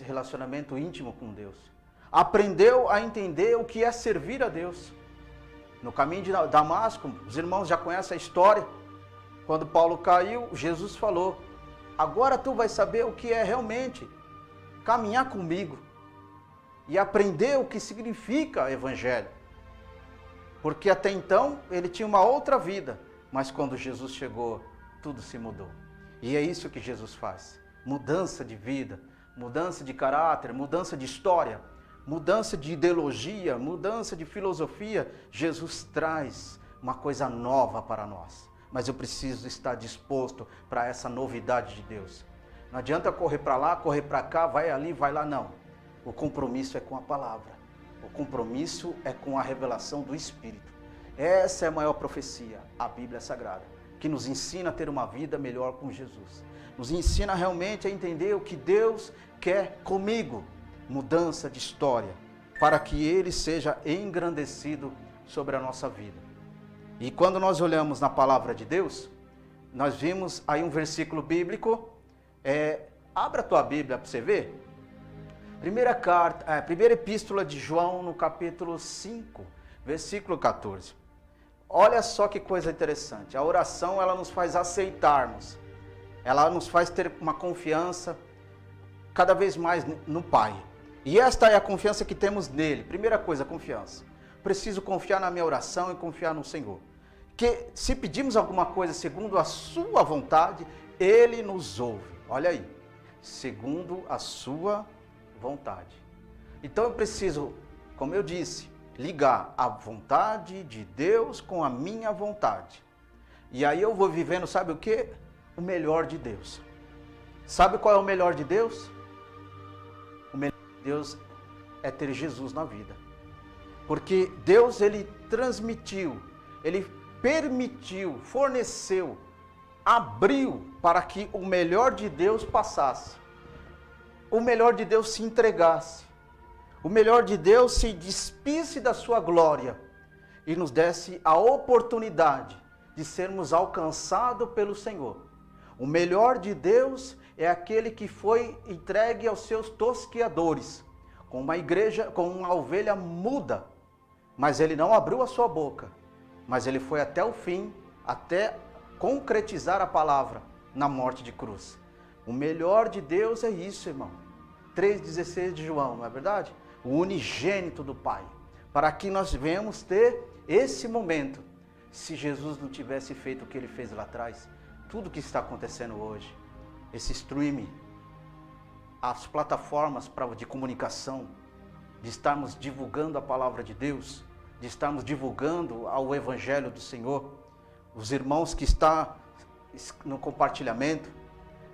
Speaker 2: relacionamento íntimo com Deus. Aprendeu a entender o que é servir a Deus. No caminho de Damasco, os irmãos já conhecem a história. Quando Paulo caiu, Jesus falou: agora tu vais saber o que é realmente caminhar comigo e aprender o que significa evangelho. Porque até então ele tinha uma outra vida, mas quando Jesus chegou, tudo se mudou. E é isso que Jesus faz: mudança de vida, mudança de caráter, mudança de história, mudança de ideologia, mudança de filosofia. Jesus traz uma coisa nova para nós. Mas eu preciso estar disposto para essa novidade de Deus. Não adianta correr para lá, correr para cá, vai ali, vai lá, não. O compromisso é com a palavra. O compromisso é com a revelação do Espírito. Essa é a maior profecia, a Bíblia Sagrada, que nos ensina a ter uma vida melhor com Jesus. Nos ensina realmente a entender o que Deus quer comigo. Mudança de história, para que Ele seja engrandecido sobre a nossa vida. E quando nós olhamos na palavra de Deus, nós vimos aí um versículo bíblico. Abra a tua Bíblia para você ver. Primeira epístola de João, no capítulo 5, versículo 14. Olha só que coisa interessante. A oração, ela nos faz aceitarmos. Ela nos faz ter uma confiança cada vez mais no Pai. E esta é a confiança que temos nele. Primeira coisa, confiança. Preciso confiar na minha oração e confiar no Senhor. Que se pedimos alguma coisa segundo a sua vontade, Ele nos ouve. Olha aí, segundo a sua vontade. Então eu preciso, como eu disse, ligar a vontade de Deus com a minha vontade. E aí eu vou vivendo, sabe o quê? O melhor de Deus. Sabe qual é o melhor de Deus? O melhor de Deus é ter Jesus na vida. Porque Deus, Ele transmitiu, Ele permitiu, forneceu, abriu para que o melhor de Deus passasse. O melhor de Deus se entregasse. O melhor de Deus se despisse da sua glória e nos desse a oportunidade de sermos alcançados pelo Senhor. O melhor de Deus é aquele que foi entregue aos seus tosqueadores, com uma igreja, com uma ovelha muda. Mas ele não abriu a sua boca, mas ele foi até o fim, até concretizar a palavra na morte de cruz. O melhor de Deus é isso, irmão. 3,16 de João, não é verdade? O unigênito do Pai. Para que nós venhamos ter esse momento. Se Jesus não tivesse feito o que ele fez lá atrás, tudo que está acontecendo hoje, esse streaming, as plataformas de comunicação, de estarmos divulgando a palavra de Deus, de estarmos divulgando o Evangelho do Senhor, os irmãos que estão no compartilhamento,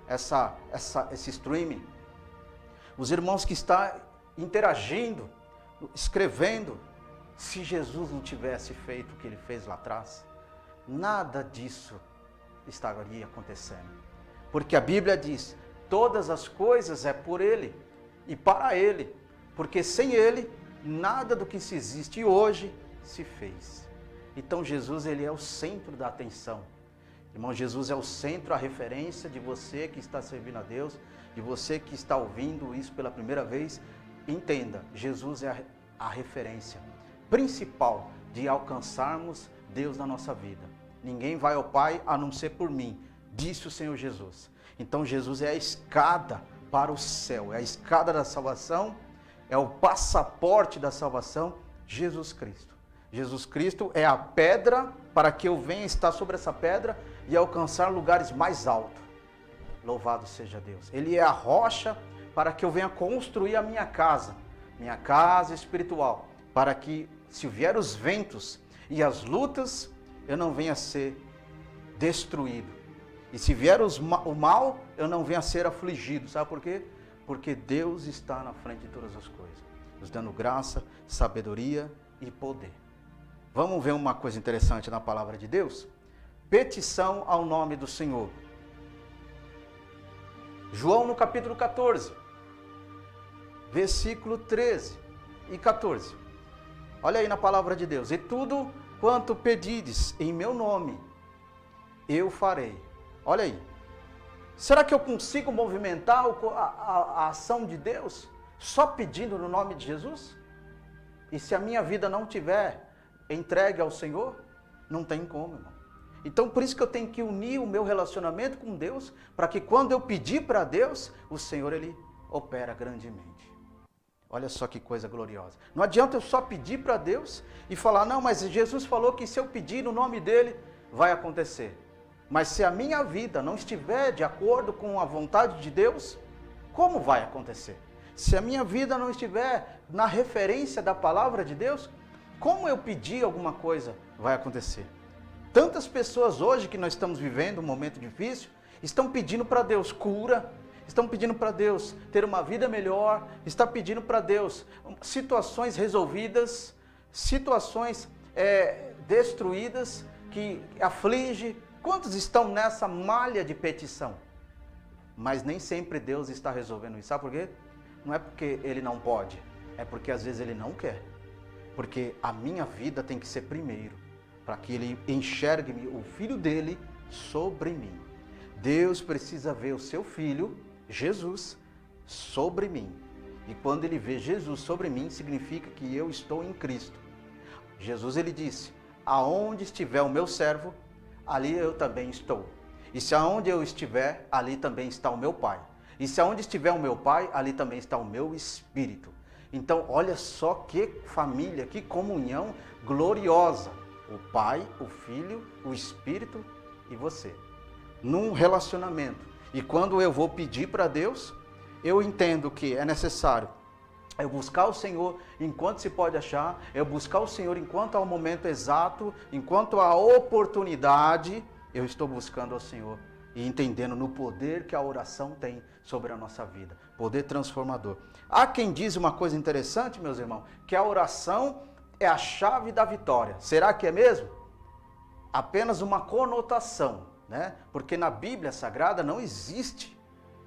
Speaker 2: esse streaming, os irmãos que estão interagindo, escrevendo. Se Jesus não tivesse feito o que ele fez lá atrás, nada disso estaria acontecendo. Porque a Bíblia diz, todas as coisas é por ele e para ele. Porque sem ele, nada do que se existe hoje se fez. Então Jesus, ele é o centro da atenção. Irmão, Jesus é o centro, a referência de você que está servindo a Deus, de você que está ouvindo isso pela primeira vez. Entenda, Jesus é a referência principal de alcançarmos Deus na nossa vida. Ninguém vai ao Pai a não ser por mim, disse o Senhor Jesus. Então Jesus é a escada para o céu, é a escada da salvação, é o passaporte da salvação, Jesus Cristo. Jesus Cristo é a pedra para que eu venha estar sobre essa pedra e alcançar lugares mais altos. Louvado seja Deus. Ele é a rocha para que eu venha construir a minha casa espiritual, para que se vier os ventos e as lutas, eu não venha ser destruído. E se vier o mal, eu não venha ser afligido. Sabe por quê? Porque Deus está na frente de todas as coisas, nos dando graça, sabedoria e poder. Vamos ver uma coisa interessante na palavra de Deus? Petição ao nome do Senhor. João no capítulo 14, versículo 13 e 14. Olha aí na palavra de Deus. E tudo quanto pedides em meu nome, eu farei. Olha aí. Será que eu consigo movimentar a ação de Deus só pedindo no nome de Jesus? E se a minha vida não tiver entregue ao Senhor, não tem como, irmão. Então por isso que eu tenho que unir o meu relacionamento com Deus, para que quando eu pedir para Deus, o Senhor ele opera grandemente. Olha só que coisa gloriosa. Não adianta eu só pedir para Deus e falar, não, mas Jesus falou que se eu pedir no nome dele, vai acontecer. Mas se a minha vida não estiver de acordo com a vontade de Deus, como vai acontecer? Se a minha vida não estiver na referência da palavra de Deus, como eu pedir alguma coisa vai acontecer? Tantas pessoas hoje que nós estamos vivendo um momento difícil, estão pedindo para Deus cura, estão pedindo para Deus ter uma vida melhor, estão pedindo para Deus situações resolvidas, situações destruídas, que aflige. Quantos estão nessa malha de petição? Mas nem sempre Deus está resolvendo isso. Sabe por quê? Não é porque Ele não pode, é porque às vezes Ele não quer. Porque a minha vida tem que ser primeiro, para que Ele enxergue o Filho dele sobre mim. Deus precisa ver o seu Filho, Jesus, sobre mim. E quando Ele vê Jesus sobre mim, significa que eu estou em Cristo. Jesus ele disse, aonde estiver o meu servo, ali eu também estou. E se aonde eu estiver, ali também está o meu Pai. E se aonde estiver o meu Pai, ali também está o meu Espírito. Então, olha só que família, que comunhão gloriosa. O Pai, o Filho, o Espírito e você. Num relacionamento. E quando eu vou pedir para Deus, eu entendo que é necessário eu buscar o Senhor enquanto se pode achar, eu buscar o Senhor enquanto há o momento exato, enquanto há oportunidade, eu estou buscando ao Senhor e entendendo no poder que a oração tem sobre a nossa vida, poder transformador. Há quem diz uma coisa interessante, meus irmãos, que a oração é a chave da vitória. Será que é mesmo? Apenas uma conotação, né? Porque na Bíblia Sagrada não existe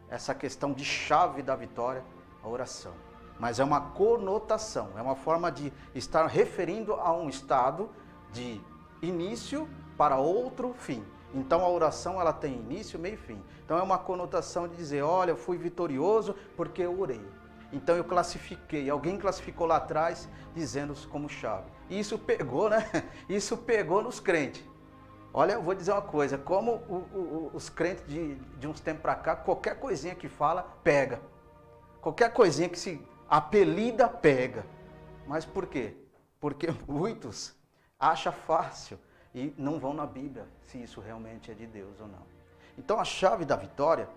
Speaker 2: essa questão de chave da vitória, a oração. Mas é uma conotação, é uma forma de estar referindo a um estado de início para outro fim. Então a oração ela tem início, meio e fim. Então é uma conotação de dizer, olha, eu fui vitorioso porque eu orei. Então eu classifiquei, alguém classificou lá atrás dizendo como chave. E isso pegou, né? Isso pegou nos crentes. Olha, eu vou dizer uma coisa, como os crentes de uns tempos para cá, qualquer coisinha que fala, pega. Qualquer coisinha que se apelida, pega. Mas por quê? Porque muitos acham fácil e não vão na Bíblia se isso realmente é de Deus ou não. Então a chave da vitória,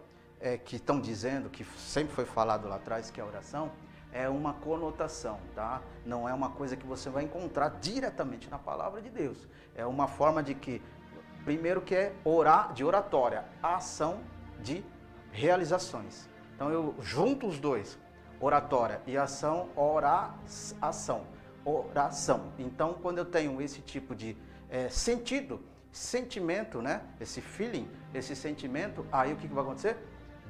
Speaker 2: que estão dizendo, que sempre foi falado lá atrás, que é a oração, é uma conotação, tá? Não é uma coisa que você vai encontrar diretamente na palavra de Deus. É uma forma de que, primeiro que é orar, de oratória, a ação de realizações. Então eu junto os dois, oratória e ação, oração. Então quando eu tenho esse tipo de sentimento, né? Esse feeling, esse sentimento, aí o que vai acontecer?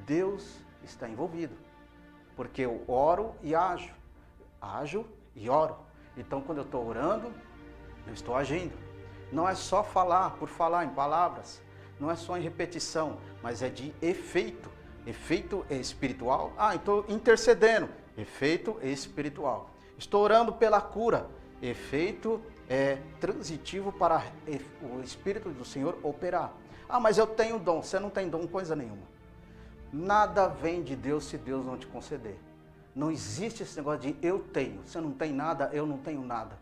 Speaker 2: Deus está envolvido, porque eu oro e ajo e oro. Então quando eu estou orando, eu estou agindo. Não é só falar por falar em palavras, não é só em repetição, mas é de efeito. Efeito espiritual. Estou intercedendo. Efeito espiritual. Estou orando pela cura. Efeito transitivo para o Espírito do Senhor operar. Mas eu tenho dom. Você não tem dom coisa nenhuma. Nada vem de Deus se Deus não te conceder. Não existe esse negócio de eu tenho. Você não tem nada, eu não tenho nada.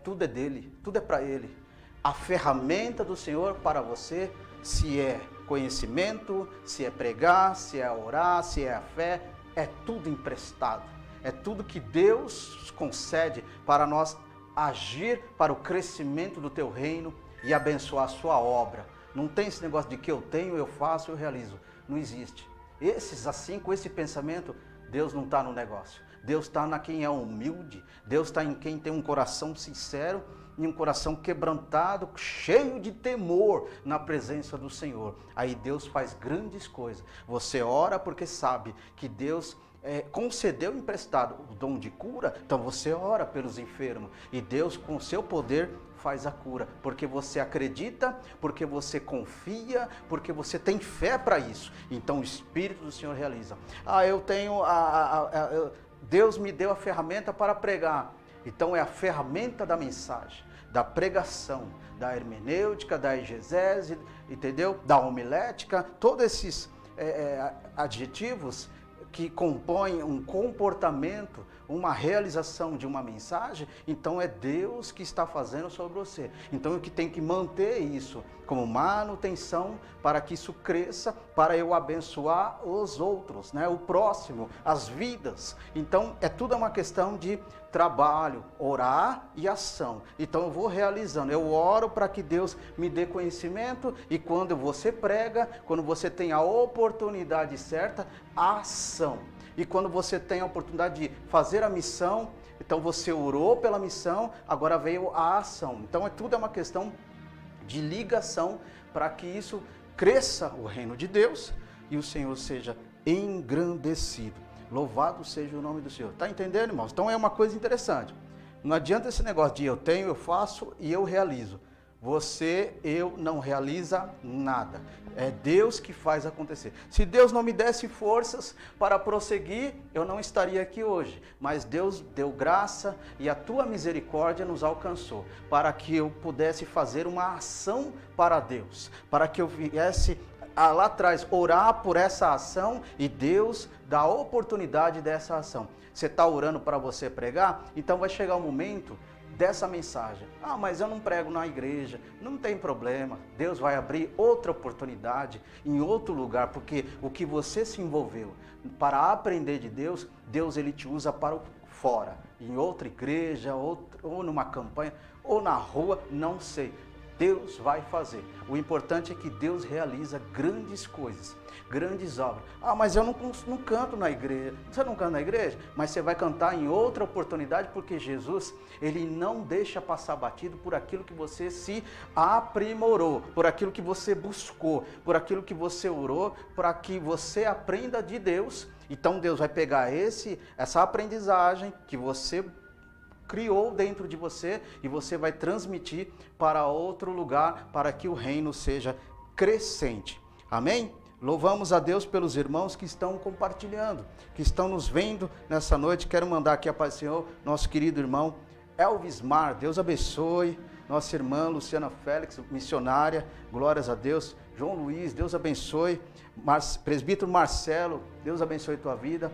Speaker 2: Tudo é dele, tudo é para ele. A ferramenta do Senhor para você, se é conhecimento, se é pregar, se é orar, se é a fé, é tudo emprestado. É tudo que Deus concede para nós agir para o crescimento do teu reino e abençoar a sua obra. Não tem esse negócio de que eu tenho, eu faço, eu realizo. Não existe. Esses assim, com esse pensamento, Deus não está no negócio. Deus está na quem é humilde. Deus está em quem tem um coração sincero em um coração quebrantado, cheio de temor na presença do Senhor. Aí Deus faz grandes coisas. Você ora porque sabe que Deus concedeu emprestado o dom de cura, então você ora pelos enfermos e Deus com o seu poder faz a cura, porque você acredita, porque você confia, porque você tem fé para isso. Então o Espírito do Senhor realiza. Eu tenho Deus me deu a ferramenta para pregar. Então é a ferramenta da mensagem, da pregação, da hermenêutica, da exegese, entendeu? Da homilética, todos esses adjetivos que compõem um comportamento, uma realização de uma mensagem, então é Deus que está fazendo sobre você. Então eu que tenho que manter isso como manutenção para que isso cresça, para eu abençoar os outros, né? O próximo, as vidas. Então é tudo uma questão de trabalho, orar e ação. Então eu vou realizando, eu oro para que Deus me dê conhecimento e quando você prega, quando você tem a oportunidade certa, a ação. E quando você tem a oportunidade de fazer a missão, então você orou pela missão, agora veio a ação. Então tudo é uma questão de ligação para que isso cresça o reino de Deus e o Senhor seja engrandecido. Louvado seja o nome do Senhor. Está entendendo, irmãos? Então é uma coisa interessante. Não adianta esse negócio de eu tenho, eu faço e eu realizo. Eu não realiza nada. É Deus que faz acontecer. Se Deus não me desse forças para prosseguir, eu não estaria aqui hoje. Mas Deus deu graça e a tua misericórdia nos alcançou para que eu pudesse fazer uma ação para Deus, para que eu viesse lá atrás orar por essa ação e Deus dá a oportunidade dessa ação. Você está orando para você pregar? Então vai chegar o momento dessa mensagem. Mas eu não prego na igreja. Não tem problema. Deus vai abrir outra oportunidade em outro lugar, porque o que você se envolveu para aprender de Deus, Deus ele te usa para o fora, em outra igreja, ou numa campanha, ou na rua, não sei. Deus vai fazer. O importante é que Deus realiza grandes coisas, grandes obras. Mas eu não canto na igreja. Você não canta na igreja? Mas você vai cantar em outra oportunidade, porque Jesus, ele não deixa passar batido por aquilo que você se aprimorou, por aquilo que você buscou, por aquilo que você orou, para que você aprenda de Deus. Então Deus vai pegar essa aprendizagem que você criou dentro de você e você vai transmitir para outro lugar, para que o reino seja crescente. Amém? Louvamos a Deus pelos irmãos que estão compartilhando, que estão nos vendo nessa noite. Quero mandar aqui a paz do Senhor, nosso querido irmão Elvis Mar, Deus abençoe. Nossa irmã Luciana Félix, missionária, glórias a Deus. João Luiz, Deus abençoe. Presbítero Marcelo, Deus abençoe tua vida.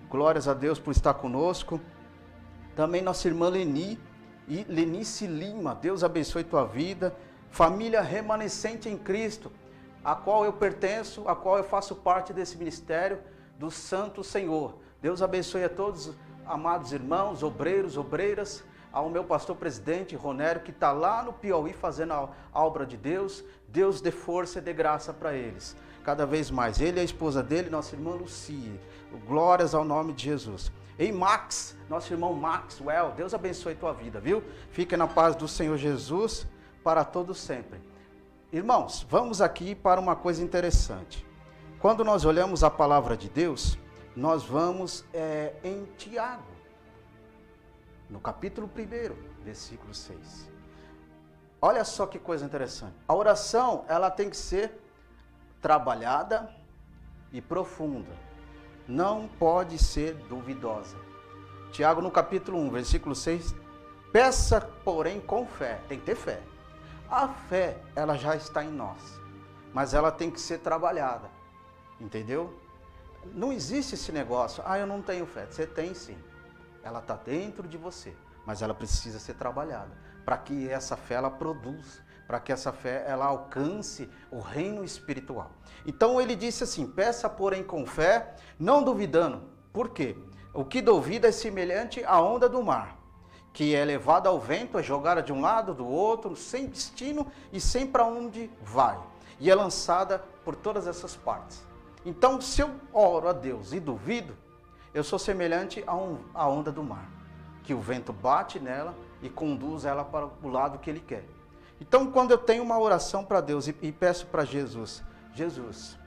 Speaker 2: Glórias a Deus por estar conosco. Também nossa irmã Lenice Lima, Deus abençoe tua vida. Família remanescente em Cristo, a qual eu pertenço, a qual eu faço parte desse ministério do Santo Senhor. Deus abençoe a todos, amados irmãos, obreiros, obreiras, ao meu pastor presidente Ronério, que está lá no Piauí fazendo a obra de Deus. Deus dê força e dê graça para eles, cada vez mais. Ele e a esposa dele, nossa irmã Lucia. Glórias ao nome de Jesus. Ei, Max, nosso irmão Maxwell, Deus abençoe tua vida, viu? Fique na paz do Senhor Jesus para todos sempre. Irmãos, vamos aqui para uma coisa interessante. Quando nós olhamos a palavra de Deus, nós vamos em Tiago, no capítulo 1, versículo 6. Olha só que coisa interessante. A oração, ela tem que ser trabalhada e profunda. Não pode ser duvidosa. Tiago, no capítulo 1, versículo 6, peça, porém, com fé. Tem que ter fé. A fé, ela já está em nós, mas ela tem que ser trabalhada, entendeu? Não existe esse negócio, eu não tenho fé. Você tem sim, ela está dentro de você, mas ela precisa ser trabalhada, para que essa fé ela produza, para que essa fé ela alcance o reino espiritual. Então ele disse assim, peça porém com fé, não duvidando. Por quê? O que duvida é semelhante à onda do mar, que é levada ao vento, é jogada de um lado, do outro, sem destino e sem para onde vai. E é lançada por todas essas partes. Então, se eu oro a Deus e duvido, eu sou semelhante à onda do mar, que o vento bate nela e conduz ela para o lado que Ele quer. Então, quando eu tenho uma oração para Deus e peço para Jesus, Jesus,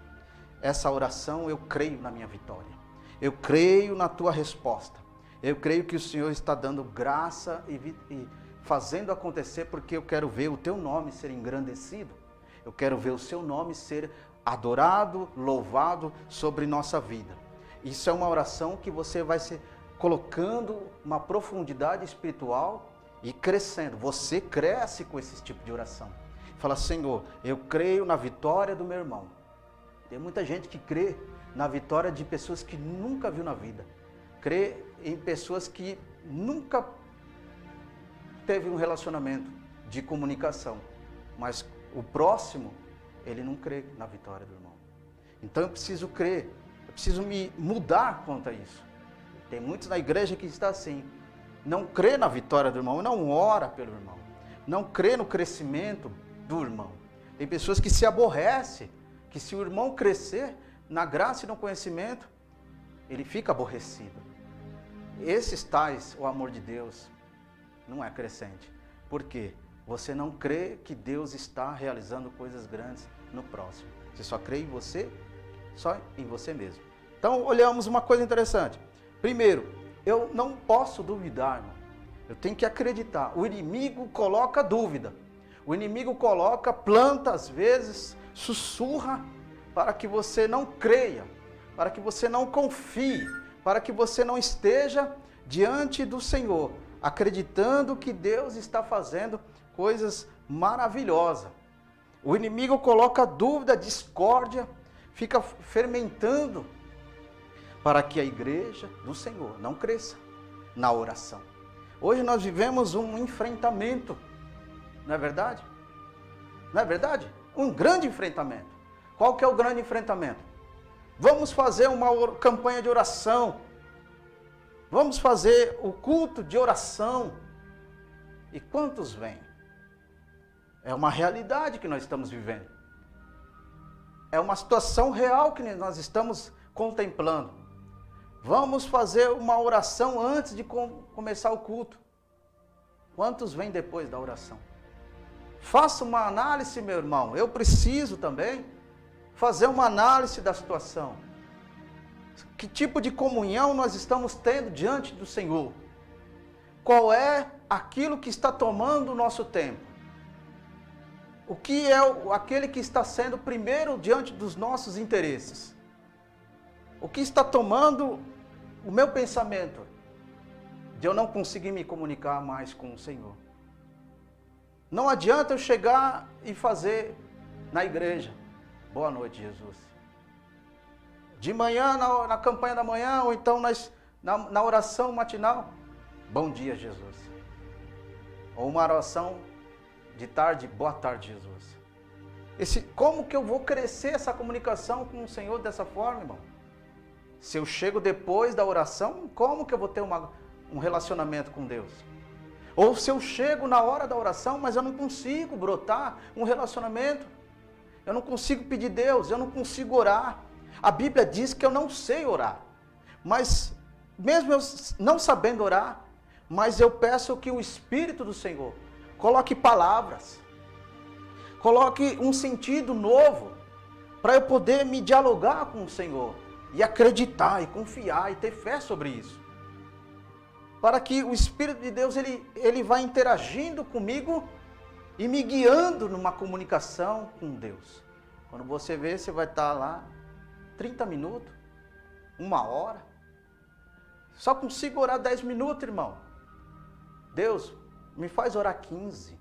Speaker 2: essa oração eu creio na minha vitória, eu creio na tua resposta, eu creio que o Senhor está dando graça e fazendo acontecer, porque eu quero ver o teu nome ser engrandecido, eu quero ver o seu nome ser adorado, louvado sobre nossa vida. Isso é uma oração que você vai se colocando uma profundidade espiritual e crescendo. Você cresce com esse tipo de oração. Fala, Senhor, eu creio na vitória do meu irmão. Tem muita gente que crê na vitória de pessoas que nunca viu na vida. Crê em pessoas que nunca teve um relacionamento de comunicação. Mas o próximo, ele não crê na vitória do irmão. Então eu preciso crer, eu preciso me mudar quanto a isso. Tem muitos na igreja que está assim, não crê na vitória do irmão, não ora pelo irmão, não crê no crescimento do irmão. Tem pessoas que se aborrecem, que se o irmão crescer na graça e no conhecimento, ele fica aborrecido. Esses tais, o amor de Deus, não é crescente. Por quê? Você não crê que Deus está realizando coisas grandes no próximo. Você só crê em você, só em você mesmo. Então, olhamos uma coisa interessante. Primeiro, eu não posso duvidar, irmão. Eu tenho que acreditar. O inimigo coloca dúvida. O inimigo planta às vezes, sussurra para que você não creia, para que você não confie, para que você não esteja diante do Senhor, acreditando que Deus está fazendo coisas maravilhosas. O inimigo coloca dúvida, discórdia, fica fermentando para que a igreja do Senhor não cresça na oração. Hoje nós vivemos um enfrentamento, não é verdade? Não é verdade? Um grande enfrentamento. Qual que é o grande enfrentamento? Vamos fazer uma campanha de oração. Vamos fazer o culto de oração. E quantos vêm? É uma realidade que nós estamos vivendo. É uma situação real que nós estamos contemplando. Vamos fazer uma oração antes de começar o culto. Quantos vêm depois da oração? Faça uma análise, meu irmão. Eu preciso também fazer uma análise da situação. Que tipo de comunhão nós estamos tendo diante do Senhor? Qual é aquilo que está tomando o nosso tempo? O que é aquele que está sendo primeiro diante dos nossos interesses? O que está tomando o meu pensamento de eu não conseguir me comunicar mais com o Senhor? Não adianta eu chegar e fazer na igreja, boa noite, Jesus. De manhã, na campanha da manhã, ou então na oração matinal, bom dia, Jesus. Ou uma oração de tarde, boa tarde, Jesus. Como que eu vou crescer essa comunicação com o Senhor dessa forma, irmão? Se eu chego depois da oração, como que eu vou ter um relacionamento com Deus? Ou se eu chego na hora da oração, mas eu não consigo brotar um relacionamento. Eu não consigo pedir Deus, eu não consigo orar. A Bíblia diz que eu não sei orar. Mas, mesmo eu não sabendo orar, mas eu peço que o Espírito do Senhor coloque palavras, coloque um sentido novo, para eu poder me dialogar com o Senhor, e acreditar, e confiar, e ter fé sobre isso. Para que o Espírito de Deus, ele vai interagindo comigo, e me guiando numa comunicação com Deus. Quando você vê, você vai estar lá, 30 minutos, 1 hora, só consigo orar 10 minutos, irmão. Deus, me faz orar 15.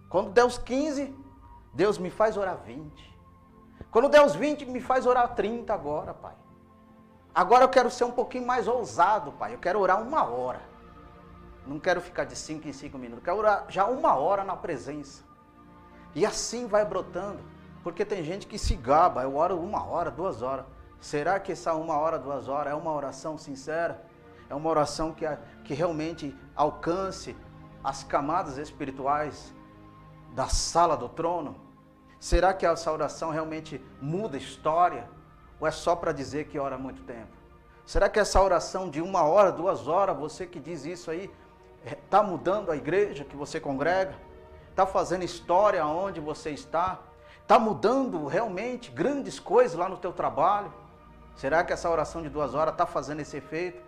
Speaker 2: Quando der os 15, Deus me faz orar 20. Quando der os 20, me faz orar 30 agora, Pai. Agora eu quero ser um pouquinho mais ousado, Pai. Eu quero orar 1 hora. Não quero ficar de 5 em 5 minutos. Eu quero orar já 1 hora na presença. E assim vai brotando. Porque tem gente que se gaba. Eu oro 1 hora, 2 horas. Será que essa 1 hora, 2 horas é uma oração sincera? É uma oração que realmente alcance as camadas espirituais da sala do trono? Será que essa oração realmente muda a história? Ou é só para dizer que ora há muito tempo? Será que essa oração de 1 hora, 2 horas, você que diz isso aí, Está mudando a igreja que você congrega? Está fazendo história onde você está? Está mudando realmente grandes coisas lá no teu trabalho? Será que essa oração de 2 horas está fazendo esse efeito?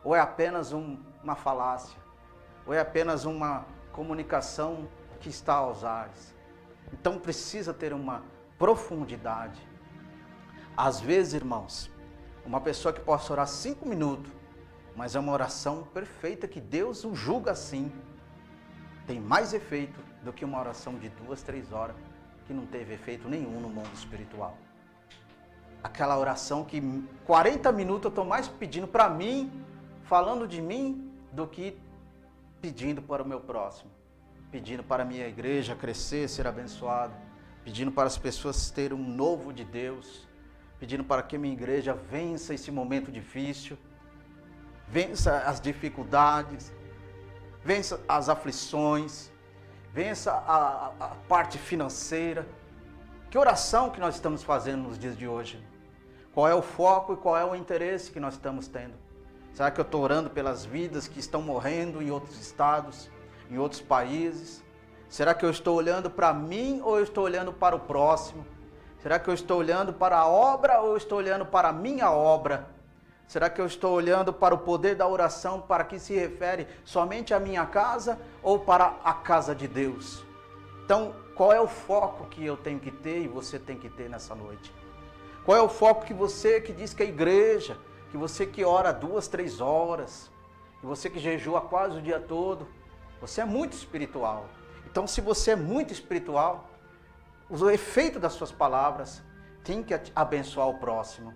Speaker 2: Ou é apenas uma falácia? Ou é apenas uma comunicação que está aos ares? Então precisa ter uma profundidade. Às vezes, irmãos, uma pessoa que possa orar 5 minutos, mas é uma oração perfeita que Deus o julga assim, tem mais efeito do que uma oração de 2, 3 horas que não teve efeito nenhum no mundo espiritual. Aquela oração que 40 minutos eu estou mais pedindo para mim, falando de mim, do que pedindo para o meu próximo. Pedindo para a minha igreja crescer, ser abençoada. Pedindo para as pessoas terem um novo de Deus. Pedindo para que minha igreja vença esse momento difícil. Vença as dificuldades. Vença as aflições. Vença a parte financeira. Que oração que nós estamos fazendo nos dias de hoje? Qual é o foco e qual é o interesse que nós estamos tendo? Será que eu estou orando pelas vidas que estão morrendo em outros estados, em outros países? Será que eu estou olhando para mim ou eu estou olhando para o próximo? Será que eu estou olhando para a obra ou eu estou olhando para a minha obra? Será que eu estou olhando para o poder da oração para que se refere somente à minha casa ou para a casa de Deus? Então, qual é o foco que eu tenho que ter e você tem que ter nessa noite? Qual é o foco que você que diz que é igreja, que você que ora 2, 3 horas, que você que jejua quase o dia todo, você é muito espiritual. Então, se você é muito espiritual, o efeito das suas palavras tem que abençoar o próximo,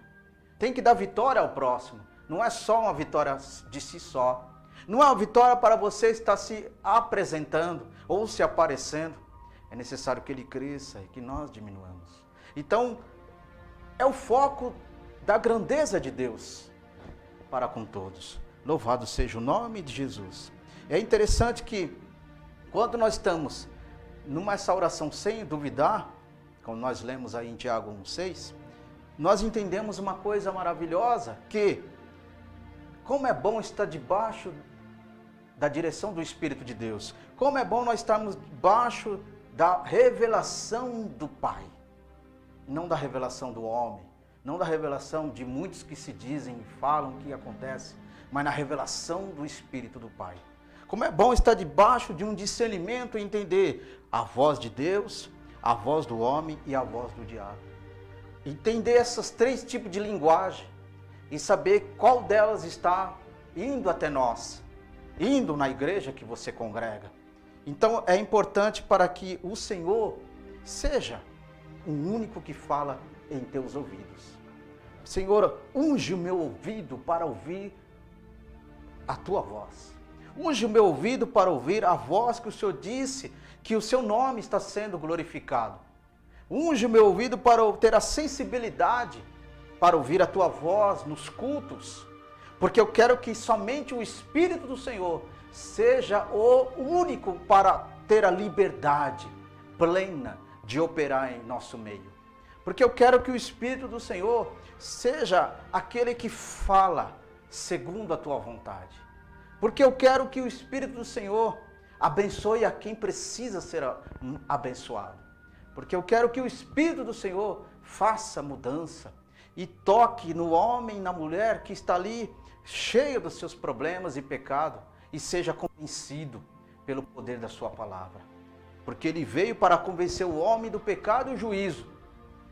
Speaker 2: tem que dar vitória ao próximo. Não é só uma vitória de si só. Não é uma vitória para você estar se apresentando ou se aparecendo. É necessário que ele cresça e que nós diminuamos. Então, é o foco da grandeza de Deus para com todos. Louvado seja o nome de Jesus. É interessante que, quando nós estamos numa essa oração sem duvidar, como nós lemos aí em Tiago 1,6, nós entendemos uma coisa maravilhosa, que como é bom estar debaixo da direção do Espírito de Deus. Como é bom nós estarmos debaixo da revelação do Pai. Não da revelação do homem, não da revelação de muitos que se dizem e falam que acontece, mas na revelação do Espírito do Pai. Como é bom estar debaixo de um discernimento e entender a voz de Deus, a voz do homem e a voz do diabo. Entender esses 3 tipos de linguagem e saber qual delas está indo até nós, indo na igreja que você congrega. Então é importante para que o Senhor seja o único que fala em teus ouvidos. Senhor, unge o meu ouvido para ouvir a tua voz. Unge o meu ouvido para ouvir a voz que o Senhor disse que o seu nome está sendo glorificado. Unge o meu ouvido para ter a sensibilidade para ouvir a tua voz nos cultos. Porque eu quero que somente o Espírito do Senhor seja o único para ter a liberdade plena de operar em nosso meio. Porque eu quero que o Espírito do Senhor seja aquele que fala segundo a tua vontade. Porque eu quero que o Espírito do Senhor abençoe a quem precisa ser abençoado. Porque eu quero que o Espírito do Senhor faça mudança e toque no homem e na mulher que está ali cheio dos seus problemas e pecado e seja convencido pelo poder da sua palavra. Porque ele veio para convencer o homem do pecado e o juízo.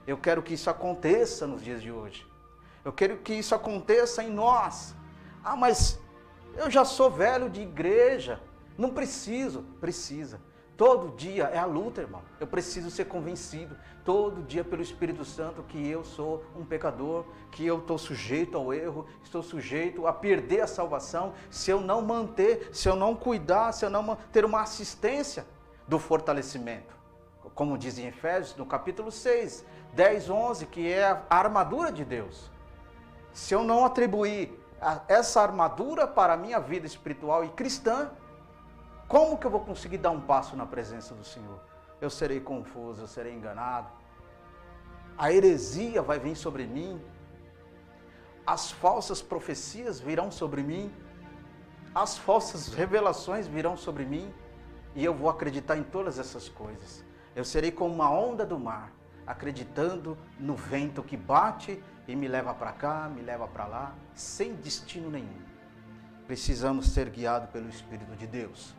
Speaker 2: Eu quero que isso aconteça nos dias de hoje. Eu quero que isso aconteça em nós. Ah, mas eu já sou velho de igreja. Não preciso. Precisa. Todo dia é a luta, irmão. Eu preciso ser convencido todo dia pelo Espírito Santo que eu sou um pecador, que eu estou sujeito ao erro, estou sujeito a perder a salvação se eu não manter, se eu não cuidar, se eu não ter uma assistência do fortalecimento. Como diz em Efésios, no capítulo 6, 10, 11, que é a armadura de Deus. Se eu não atribuir essa armadura para a minha vida espiritual e cristã, como que eu vou conseguir dar um passo na presença do Senhor? Eu serei confuso, eu serei enganado. A heresia vai vir sobre mim. As falsas profecias virão sobre mim. as falsas revelações virão sobre mim e eu vou acreditar em todas essas coisas. Eu serei como uma onda do mar, acreditando no vento que bate e me leva para cá, me leva para lá, sem destino nenhum. Precisamos ser guiados pelo Espírito de Deus.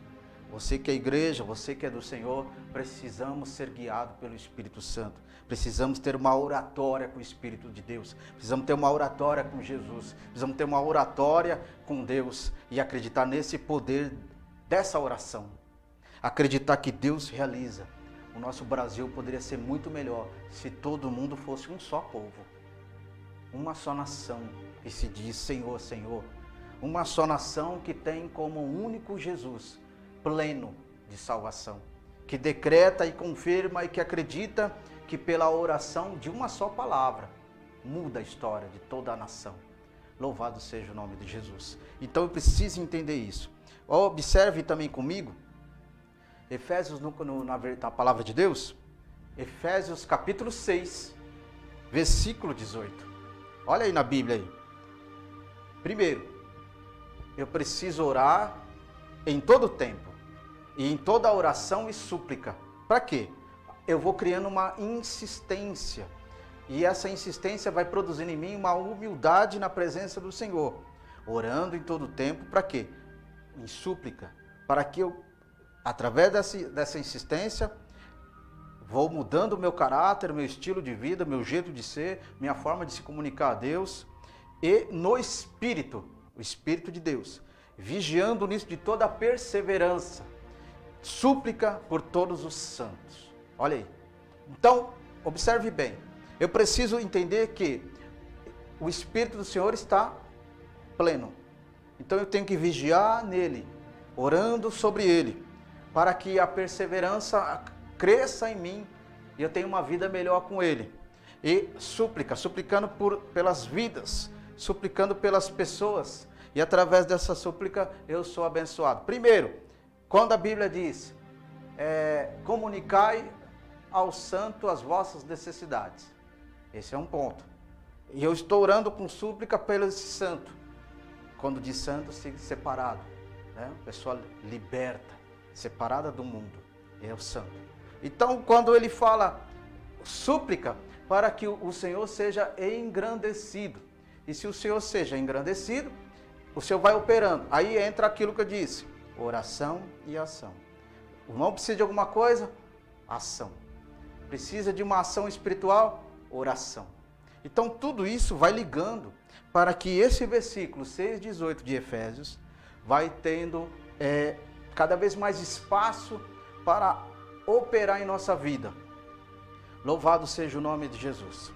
Speaker 2: Você que é igreja, você que é do Senhor, precisamos ser guiados pelo Espírito Santo. Precisamos ter uma oratória com o Espírito de Deus. Precisamos ter uma oratória com Jesus. Precisamos ter uma oratória com Deus e acreditar nesse poder dessa oração. Acreditar que Deus realiza. O nosso Brasil poderia ser muito melhor se todo mundo fosse um só povo. Uma só nação que se diz Senhor, Senhor. Uma só nação que tem como único Jesus, pleno de salvação, que decreta e confirma e que acredita que pela oração de uma só palavra muda a história de toda a nação. Louvado seja o nome de Jesus. Então eu preciso entender isso. Observe também comigo, Efésios, na palavra de Deus, Efésios capítulo 6, versículo 18. Olha aí na Bíblia aí. Primeiro, eu preciso orar em todo tempo e em toda oração e súplica. Para quê? Eu vou criando uma insistência. E essa insistência vai produzindo em mim uma humildade na presença do Senhor. Orando em todo tempo, para quê? Em súplica. Para que eu, através dessa insistência, vou mudando o meu caráter, meu estilo de vida, meu jeito de ser, minha forma de se comunicar a Deus. E no Espírito, o Espírito de Deus, vigiando nisso de toda a perseverança, súplica por todos os santos. Olha aí. Então, observe bem. Eu preciso entender que o Espírito do Senhor está pleno. Então eu tenho que vigiar nele, orando sobre ele, para que a perseverança cresça em mim e eu tenha uma vida melhor com ele. E suplicando pelas vidas, suplicando pelas pessoas. E através dessa súplica eu sou abençoado. Primeiro, quando a Bíblia diz, comunicai ao santo as vossas necessidades. Esse é um ponto. E eu estou orando com súplica pelo santo. Quando diz santo, separado. Né? Pessoa liberta, separada do mundo. É o santo. Então, quando ele fala súplica, para que o Senhor seja engrandecido. E se o Senhor seja engrandecido, o Senhor vai operando. Aí entra aquilo que eu disse, oração e ação. O irmão precisa de alguma coisa? Ação. Precisa de uma ação espiritual? Oração. Então tudo isso vai ligando para que esse versículo 6:18 de Efésios vai tendo cada vez mais espaço para operar em nossa vida. Louvado seja o nome de Jesus.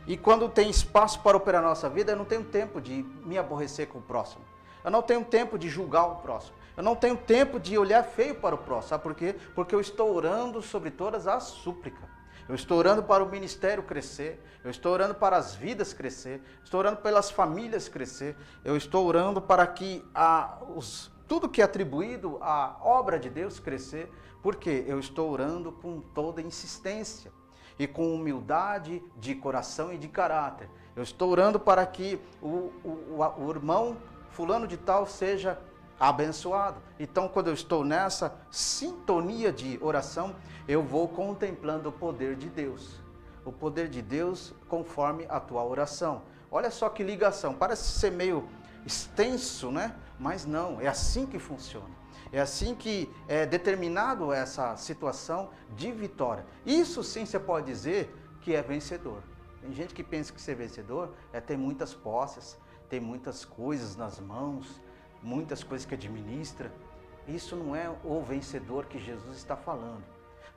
Speaker 2: E quando tem espaço para operar na nossa vida, eu não tenho tempo de me aborrecer com o próximo. Eu não tenho tempo de julgar o próximo. Eu não tenho tempo de olhar feio para o próximo. Sabe por quê? Porque eu estou orando sobre todas as súplicas. Eu estou orando para o ministério crescer. Eu estou orando para as vidas crescer. Estou orando pelas famílias crescer. Eu estou orando para que tudo que é atribuído à obra de Deus crescer. Porque eu estou orando com toda insistência. E com humildade de coração e de caráter. Eu estou orando para que o irmão fulano de tal seja abençoado. Então, quando eu estou nessa sintonia de oração, eu vou contemplando o poder de Deus. O poder de Deus conforme a tua oração. Olha só que ligação. Parece ser meio extenso, né? Mas não, é assim que funciona. É assim que é determinado essa situação de vitória. Isso sim você pode dizer que é vencedor. Tem gente que pensa que ser vencedor é ter muitas posses, ter muitas coisas nas mãos, muitas coisas que administra. Isso não é o vencedor que Jesus está falando.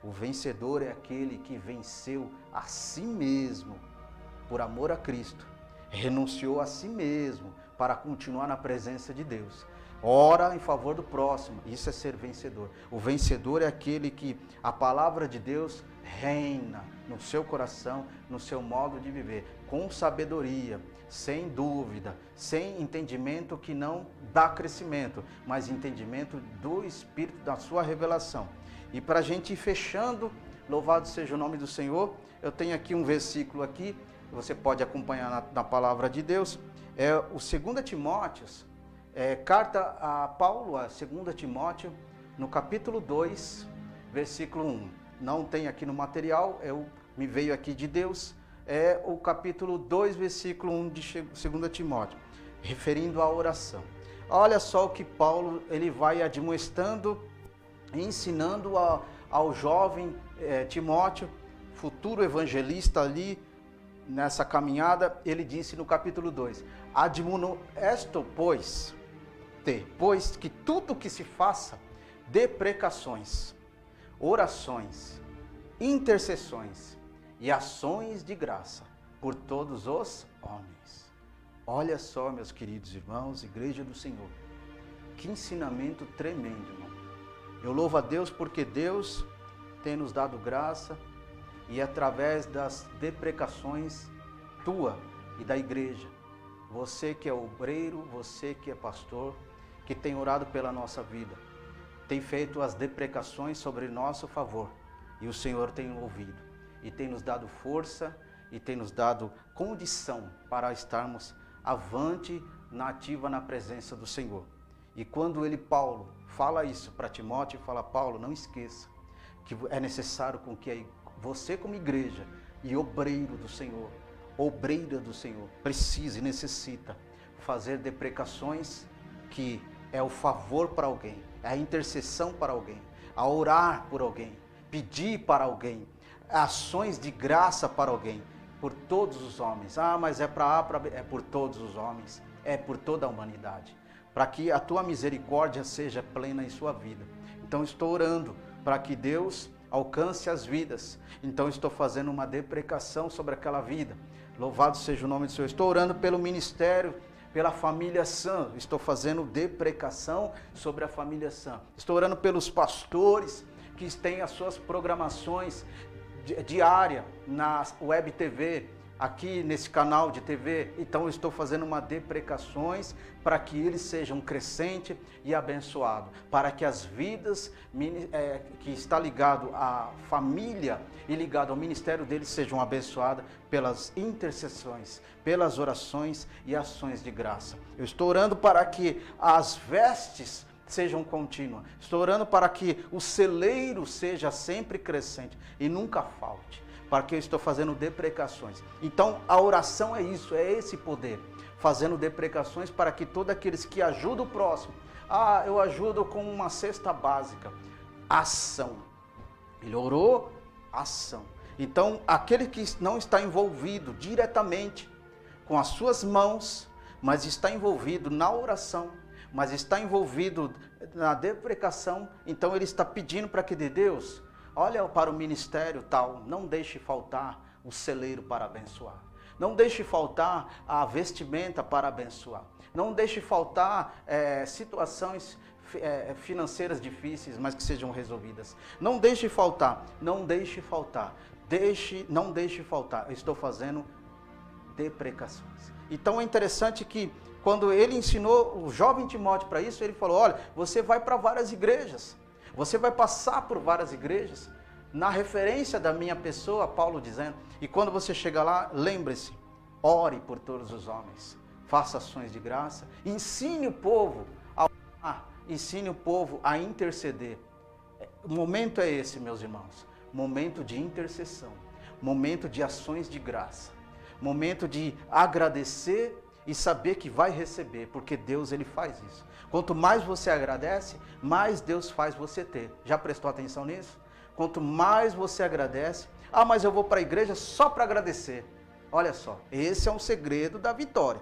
Speaker 2: O vencedor é aquele que venceu a si mesmo por amor a Cristo. Renunciou a si mesmo para continuar na presença de Deus. Ora em favor do próximo, isso é ser vencedor. O vencedor é aquele que a palavra de Deus reina no seu coração, no seu modo de viver, com sabedoria, sem dúvida, sem entendimento que não dá crescimento, mas entendimento do Espírito, da sua revelação. E para a gente ir fechando, louvado seja o nome do Senhor, eu tenho aqui um versículo aqui, você pode acompanhar na palavra de Deus, é o 2 Timóteos, Carta a Paulo, a 2 Timóteo, no capítulo 2, versículo 1. Não tem aqui no material, me veio aqui de Deus. É o capítulo 2, versículo 1 de 2 Timóteo, referindo à oração. Olha só o que Paulo ele vai admoestando, ensinando ao jovem Timóteo, futuro evangelista ali, nessa caminhada. Ele disse no capítulo 2, admoesto, pois que tudo que se faça, dê precações, orações, intercessões e ações de graça por todos os homens. Olha só, meus queridos irmãos, Igreja do Senhor, que ensinamento tremendo, irmão. Eu louvo a Deus porque Deus tem nos dado graça e através das deprecações tua e da igreja, você que é obreiro, você que é pastor, que tem orado pela nossa vida, tem feito as deprecações sobre nosso favor, e o Senhor tem ouvido, e tem nos dado força, e tem nos dado condição para estarmos avante, na ativa na presença do Senhor. E quando Paulo, fala isso para Timóteo, fala, Paulo, não esqueça que é necessário com que você como igreja e obreiro do Senhor, obreira do Senhor, precisa e necessita fazer deprecações, que é o favor para alguém, é a intercessão para alguém, a orar por alguém, pedir para alguém, ações de graça para alguém, por todos os homens. Mas é por todos os homens, é por toda a humanidade, para que a tua misericórdia seja plena em sua vida. Então estou orando para que Deus alcance as vidas. Então estou fazendo uma deprecação sobre aquela vida. Louvado seja o nome do Senhor. Estou orando pelo ministério, pela família Sam. Estou fazendo deprecação sobre a família Sam. Estou orando pelos pastores que têm as suas programações diárias na Web TV, aqui nesse canal de TV. Então eu estou fazendo uma deprecações para que eles sejam crescentes e abençoados, para que as vidas que está ligado à família e ligado ao ministério deles sejam abençoadas pelas intercessões, pelas orações e ações de graça. Eu estou orando para que as vestes sejam contínuas. Estou orando para que o celeiro seja sempre crescente e nunca falte, para que eu estou fazendo deprecações. Então a oração é isso, é esse poder, fazendo deprecações para que todos aqueles que ajudam o próximo, eu ajudo com uma cesta básica, ação. Ele orou, ação. Então aquele que não está envolvido diretamente com as suas mãos, mas está envolvido na oração, mas está envolvido na deprecação, então ele está pedindo para que de Deus, olha para o ministério tal, não deixe faltar o celeiro para abençoar. Não deixe faltar a vestimenta para abençoar. Não deixe faltar situações financeiras difíceis, mas que sejam resolvidas. Não deixe faltar, não deixe faltar. Não deixe faltar. Eu estou fazendo deprecações. Então é interessante que quando ele ensinou o jovem Timóteo para isso, ele falou, olha, você vai para várias igrejas. Você vai passar por várias igrejas, na referência da minha pessoa, Paulo dizendo, e quando você chegar lá, lembre-se, ore por todos os homens, faça ações de graça, ensine o povo a orar, ensine o povo a interceder. O momento é esse, meus irmãos, momento de intercessão, momento de ações de graça, momento de agradecer e saber que vai receber, porque Deus ele faz isso. Quanto mais você agradece, mais Deus faz você ter. Já prestou atenção nisso? Quanto mais você agradece, mas eu vou para a igreja só para agradecer. Olha só, esse é um segredo da vitória.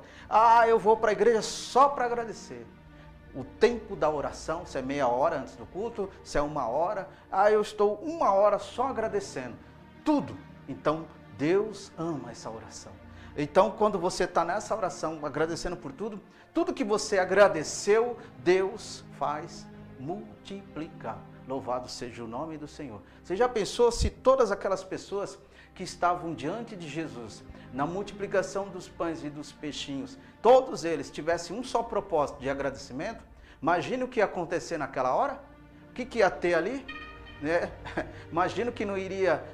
Speaker 2: Eu vou para a igreja só para agradecer. O tempo da oração, se é meia hora antes do culto, se é 1 hora, eu estou 1 hora só agradecendo. Tudo. Então, Deus ama essa oração. Então, quando você está nessa oração, agradecendo por tudo, tudo que você agradeceu, Deus faz multiplicar. Louvado seja o nome do Senhor. Você já pensou se todas aquelas pessoas que estavam diante de Jesus, na multiplicação dos pães e dos peixinhos, todos eles tivessem um só propósito de agradecimento? Imagina o que ia acontecer naquela hora? O que ia ter ali? Imagina o que não iria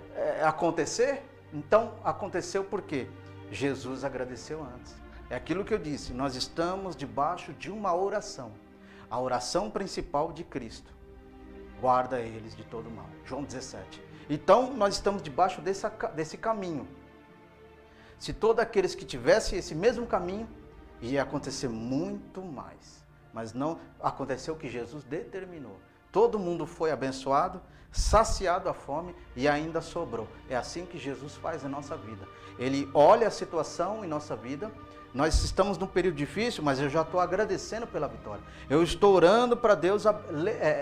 Speaker 2: acontecer? Então, aconteceu por quê? Jesus agradeceu antes. É aquilo que eu disse, nós estamos debaixo de uma oração. A oração principal de Cristo. Guarda eles de todo mal. João 17. Então, nós estamos debaixo desse caminho. Se todos aqueles que tivessem esse mesmo caminho, ia acontecer muito mais. Mas não aconteceu o que Jesus determinou. Todo mundo foi abençoado, saciado a fome e ainda sobrou. É assim que Jesus faz na nossa vida. Ele olha a situação em nossa vida. Nós estamos num período difícil, mas eu já estou agradecendo pela vitória. Eu estou orando para Deus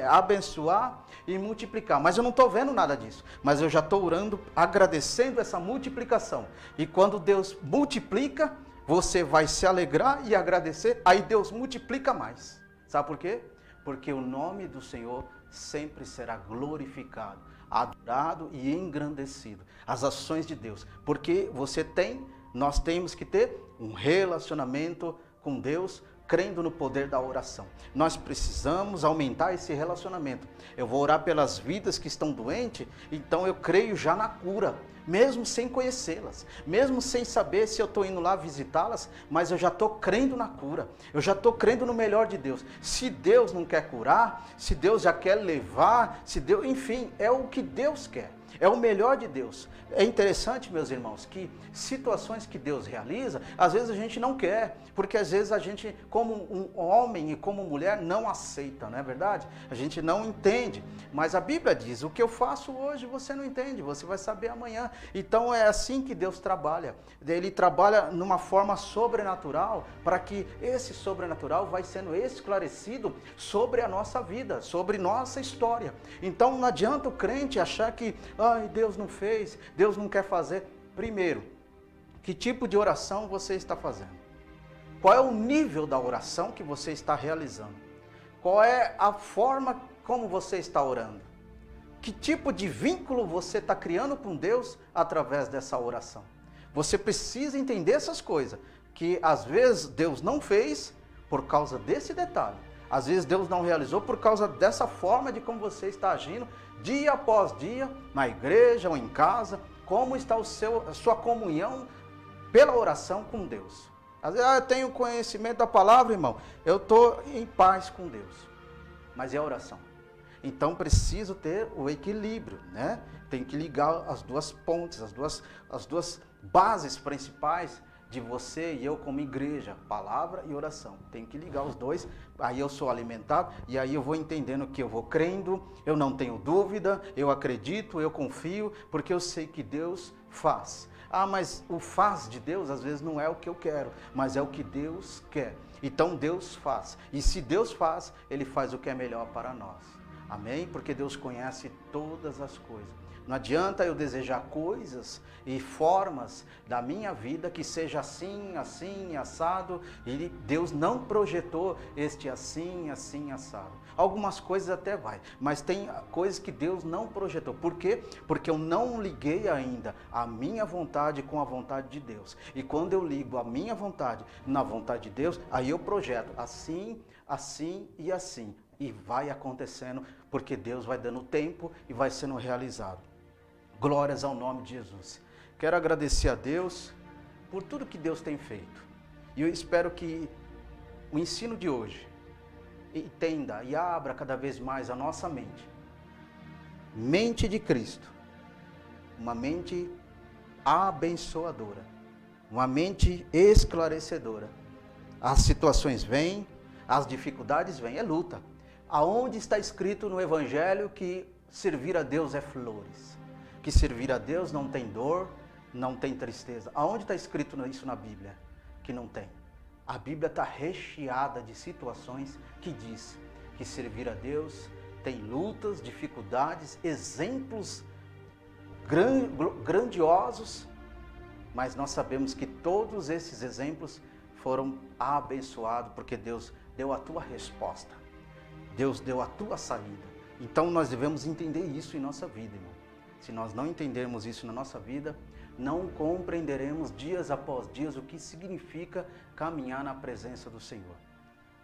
Speaker 2: abençoar e multiplicar. Mas eu não estou vendo nada disso. Mas eu já estou orando, agradecendo essa multiplicação. E quando Deus multiplica, você vai se alegrar e agradecer. Aí Deus multiplica mais. Sabe por quê? Porque o nome do Senhor sempre será glorificado, adorado e engrandecido. As ações de Deus. Porque nós temos que ter um relacionamento com Deus, crendo no poder da oração. Nós precisamos aumentar esse relacionamento. Eu vou orar pelas vidas que estão doentes, então eu creio já na cura, mesmo sem conhecê-las, mesmo sem saber se eu estou indo lá visitá-las, mas eu já estou crendo na cura, eu já estou crendo no melhor de Deus. Se Deus não quer curar, se Deus já quer levar, enfim, é o que Deus quer. É o melhor de Deus. É interessante, meus irmãos, que situações que Deus realiza, às vezes a gente não quer, porque às vezes a gente, como um homem e como mulher, não aceita, não é verdade? A gente não entende. Mas a Bíblia diz, o que eu faço hoje você não entende, você vai saber amanhã. Então é assim que Deus trabalha. Ele trabalha numa forma sobrenatural, para que esse sobrenatural vai sendo esclarecido sobre a nossa vida, sobre nossa história. Então não adianta o crente achar que Deus não fez, Deus não quer fazer. Primeiro, que tipo de oração você está fazendo? Qual é o nível da oração que você está realizando? Qual é a forma como você está orando? Que tipo de vínculo você está criando com Deus através dessa oração? Você precisa entender essas coisas, que às vezes Deus não fez por causa desse detalhe. Às vezes Deus não realizou por causa dessa forma de como você está agindo, dia após dia, na igreja ou em casa, como está a sua comunhão pela oração com Deus. Às vezes, eu tenho conhecimento da palavra, irmão, eu estou em paz com Deus, mas é a oração. Então preciso ter o equilíbrio, né? Tem que ligar as duas pontes, as duas bases principais de você e eu como igreja, palavra e oração. Tem que ligar os dois, aí eu sou alimentado e aí eu vou entendendo que eu vou crendo, eu não tenho dúvida, eu acredito, eu confio, porque eu sei que Deus faz. Mas o faz de Deus às vezes não é o que eu quero, mas é o que Deus quer. Então Deus faz. E se Deus faz, Ele faz o que é melhor para nós. Amém? Porque Deus conhece todas as coisas. Não adianta eu desejar coisas e formas da minha vida que seja assim, assim, assado, e Deus não projetou este assim, assim, assado. Algumas coisas até vai, mas tem coisas que Deus não projetou. Por quê? Porque eu não liguei ainda a minha vontade com a vontade de Deus. E quando eu ligo a minha vontade na vontade de Deus, aí eu projeto assim, assim e assim. E vai acontecendo, porque Deus vai dando tempo e vai sendo realizado. Glórias ao nome de Jesus. Quero agradecer a Deus por tudo que Deus tem feito. E eu espero que o ensino de hoje entenda e abra cada vez mais a nossa mente. Mente de Cristo. Uma mente abençoadora. Uma mente esclarecedora. As situações vêm, as dificuldades vêm, é luta. Aonde está escrito no Evangelho que servir a Deus é flores? Que servir a Deus não tem dor, não tem tristeza. Aonde está escrito isso na Bíblia? Que não tem. A Bíblia está recheada de situações que diz que servir a Deus tem lutas, dificuldades, exemplos grandiosos, mas nós sabemos que todos esses exemplos foram abençoados porque Deus deu a tua resposta. Deus deu a tua saída. Então nós devemos entender isso em nossa vida, irmão. Se nós não entendermos isso na nossa vida, não compreenderemos dias após dias o que significa caminhar na presença do Senhor.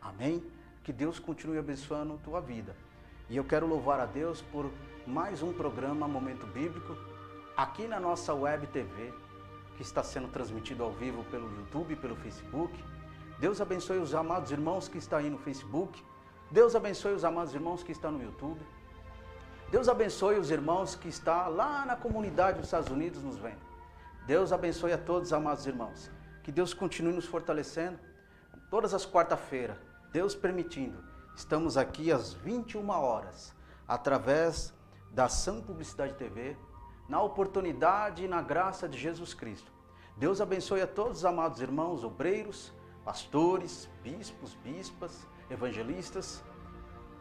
Speaker 2: Amém? Que Deus continue abençoando a tua vida. E eu quero louvar a Deus por mais um programa Momento Bíblico, aqui na nossa Web TV, que está sendo transmitido ao vivo pelo YouTube, pelo Facebook. Deus abençoe os amados irmãos que estão aí no Facebook. Deus abençoe os amados irmãos que estão no YouTube. Deus abençoe os irmãos que estão lá na comunidade dos Estados Unidos nos vendo. Deus abençoe a todos, amados irmãos. Que Deus continue nos fortalecendo. Todas as quarta-feiras, Deus permitindo, estamos aqui às 21 horas, através da Ação Publicidade TV, na oportunidade e na graça de Jesus Cristo. Deus abençoe a todos os amados irmãos, obreiros, pastores, bispos, bispas, evangelistas,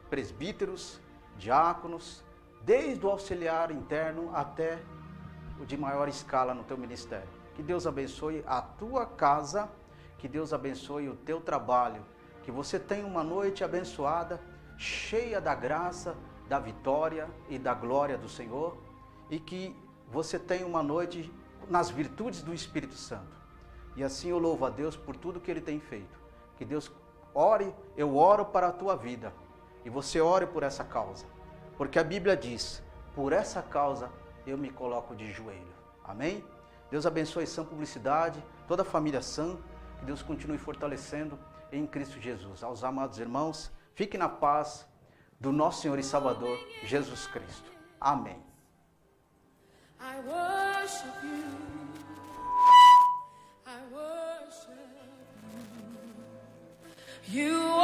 Speaker 2: presbíteros, diáconos, desde o auxiliar interno até o de maior escala no teu ministério. Que Deus abençoe a tua casa, que Deus abençoe o teu trabalho, que você tenha uma noite abençoada, cheia da graça, da vitória e da glória do Senhor, e que você tenha uma noite nas virtudes do Espírito Santo. E assim eu louvo a Deus por tudo que Ele tem feito. Que Deus ore, eu oro para a tua vida, e você ore por essa causa. Porque a Bíblia diz, por essa causa eu me coloco de joelho. Amém? Deus abençoe Sã Publicidade, toda a família Sã, que Deus continue fortalecendo em Cristo Jesus. Aos amados irmãos, fiquem na paz do nosso Senhor e Salvador, Jesus Cristo. Amém.
Speaker 3: I worship you. I worship you. You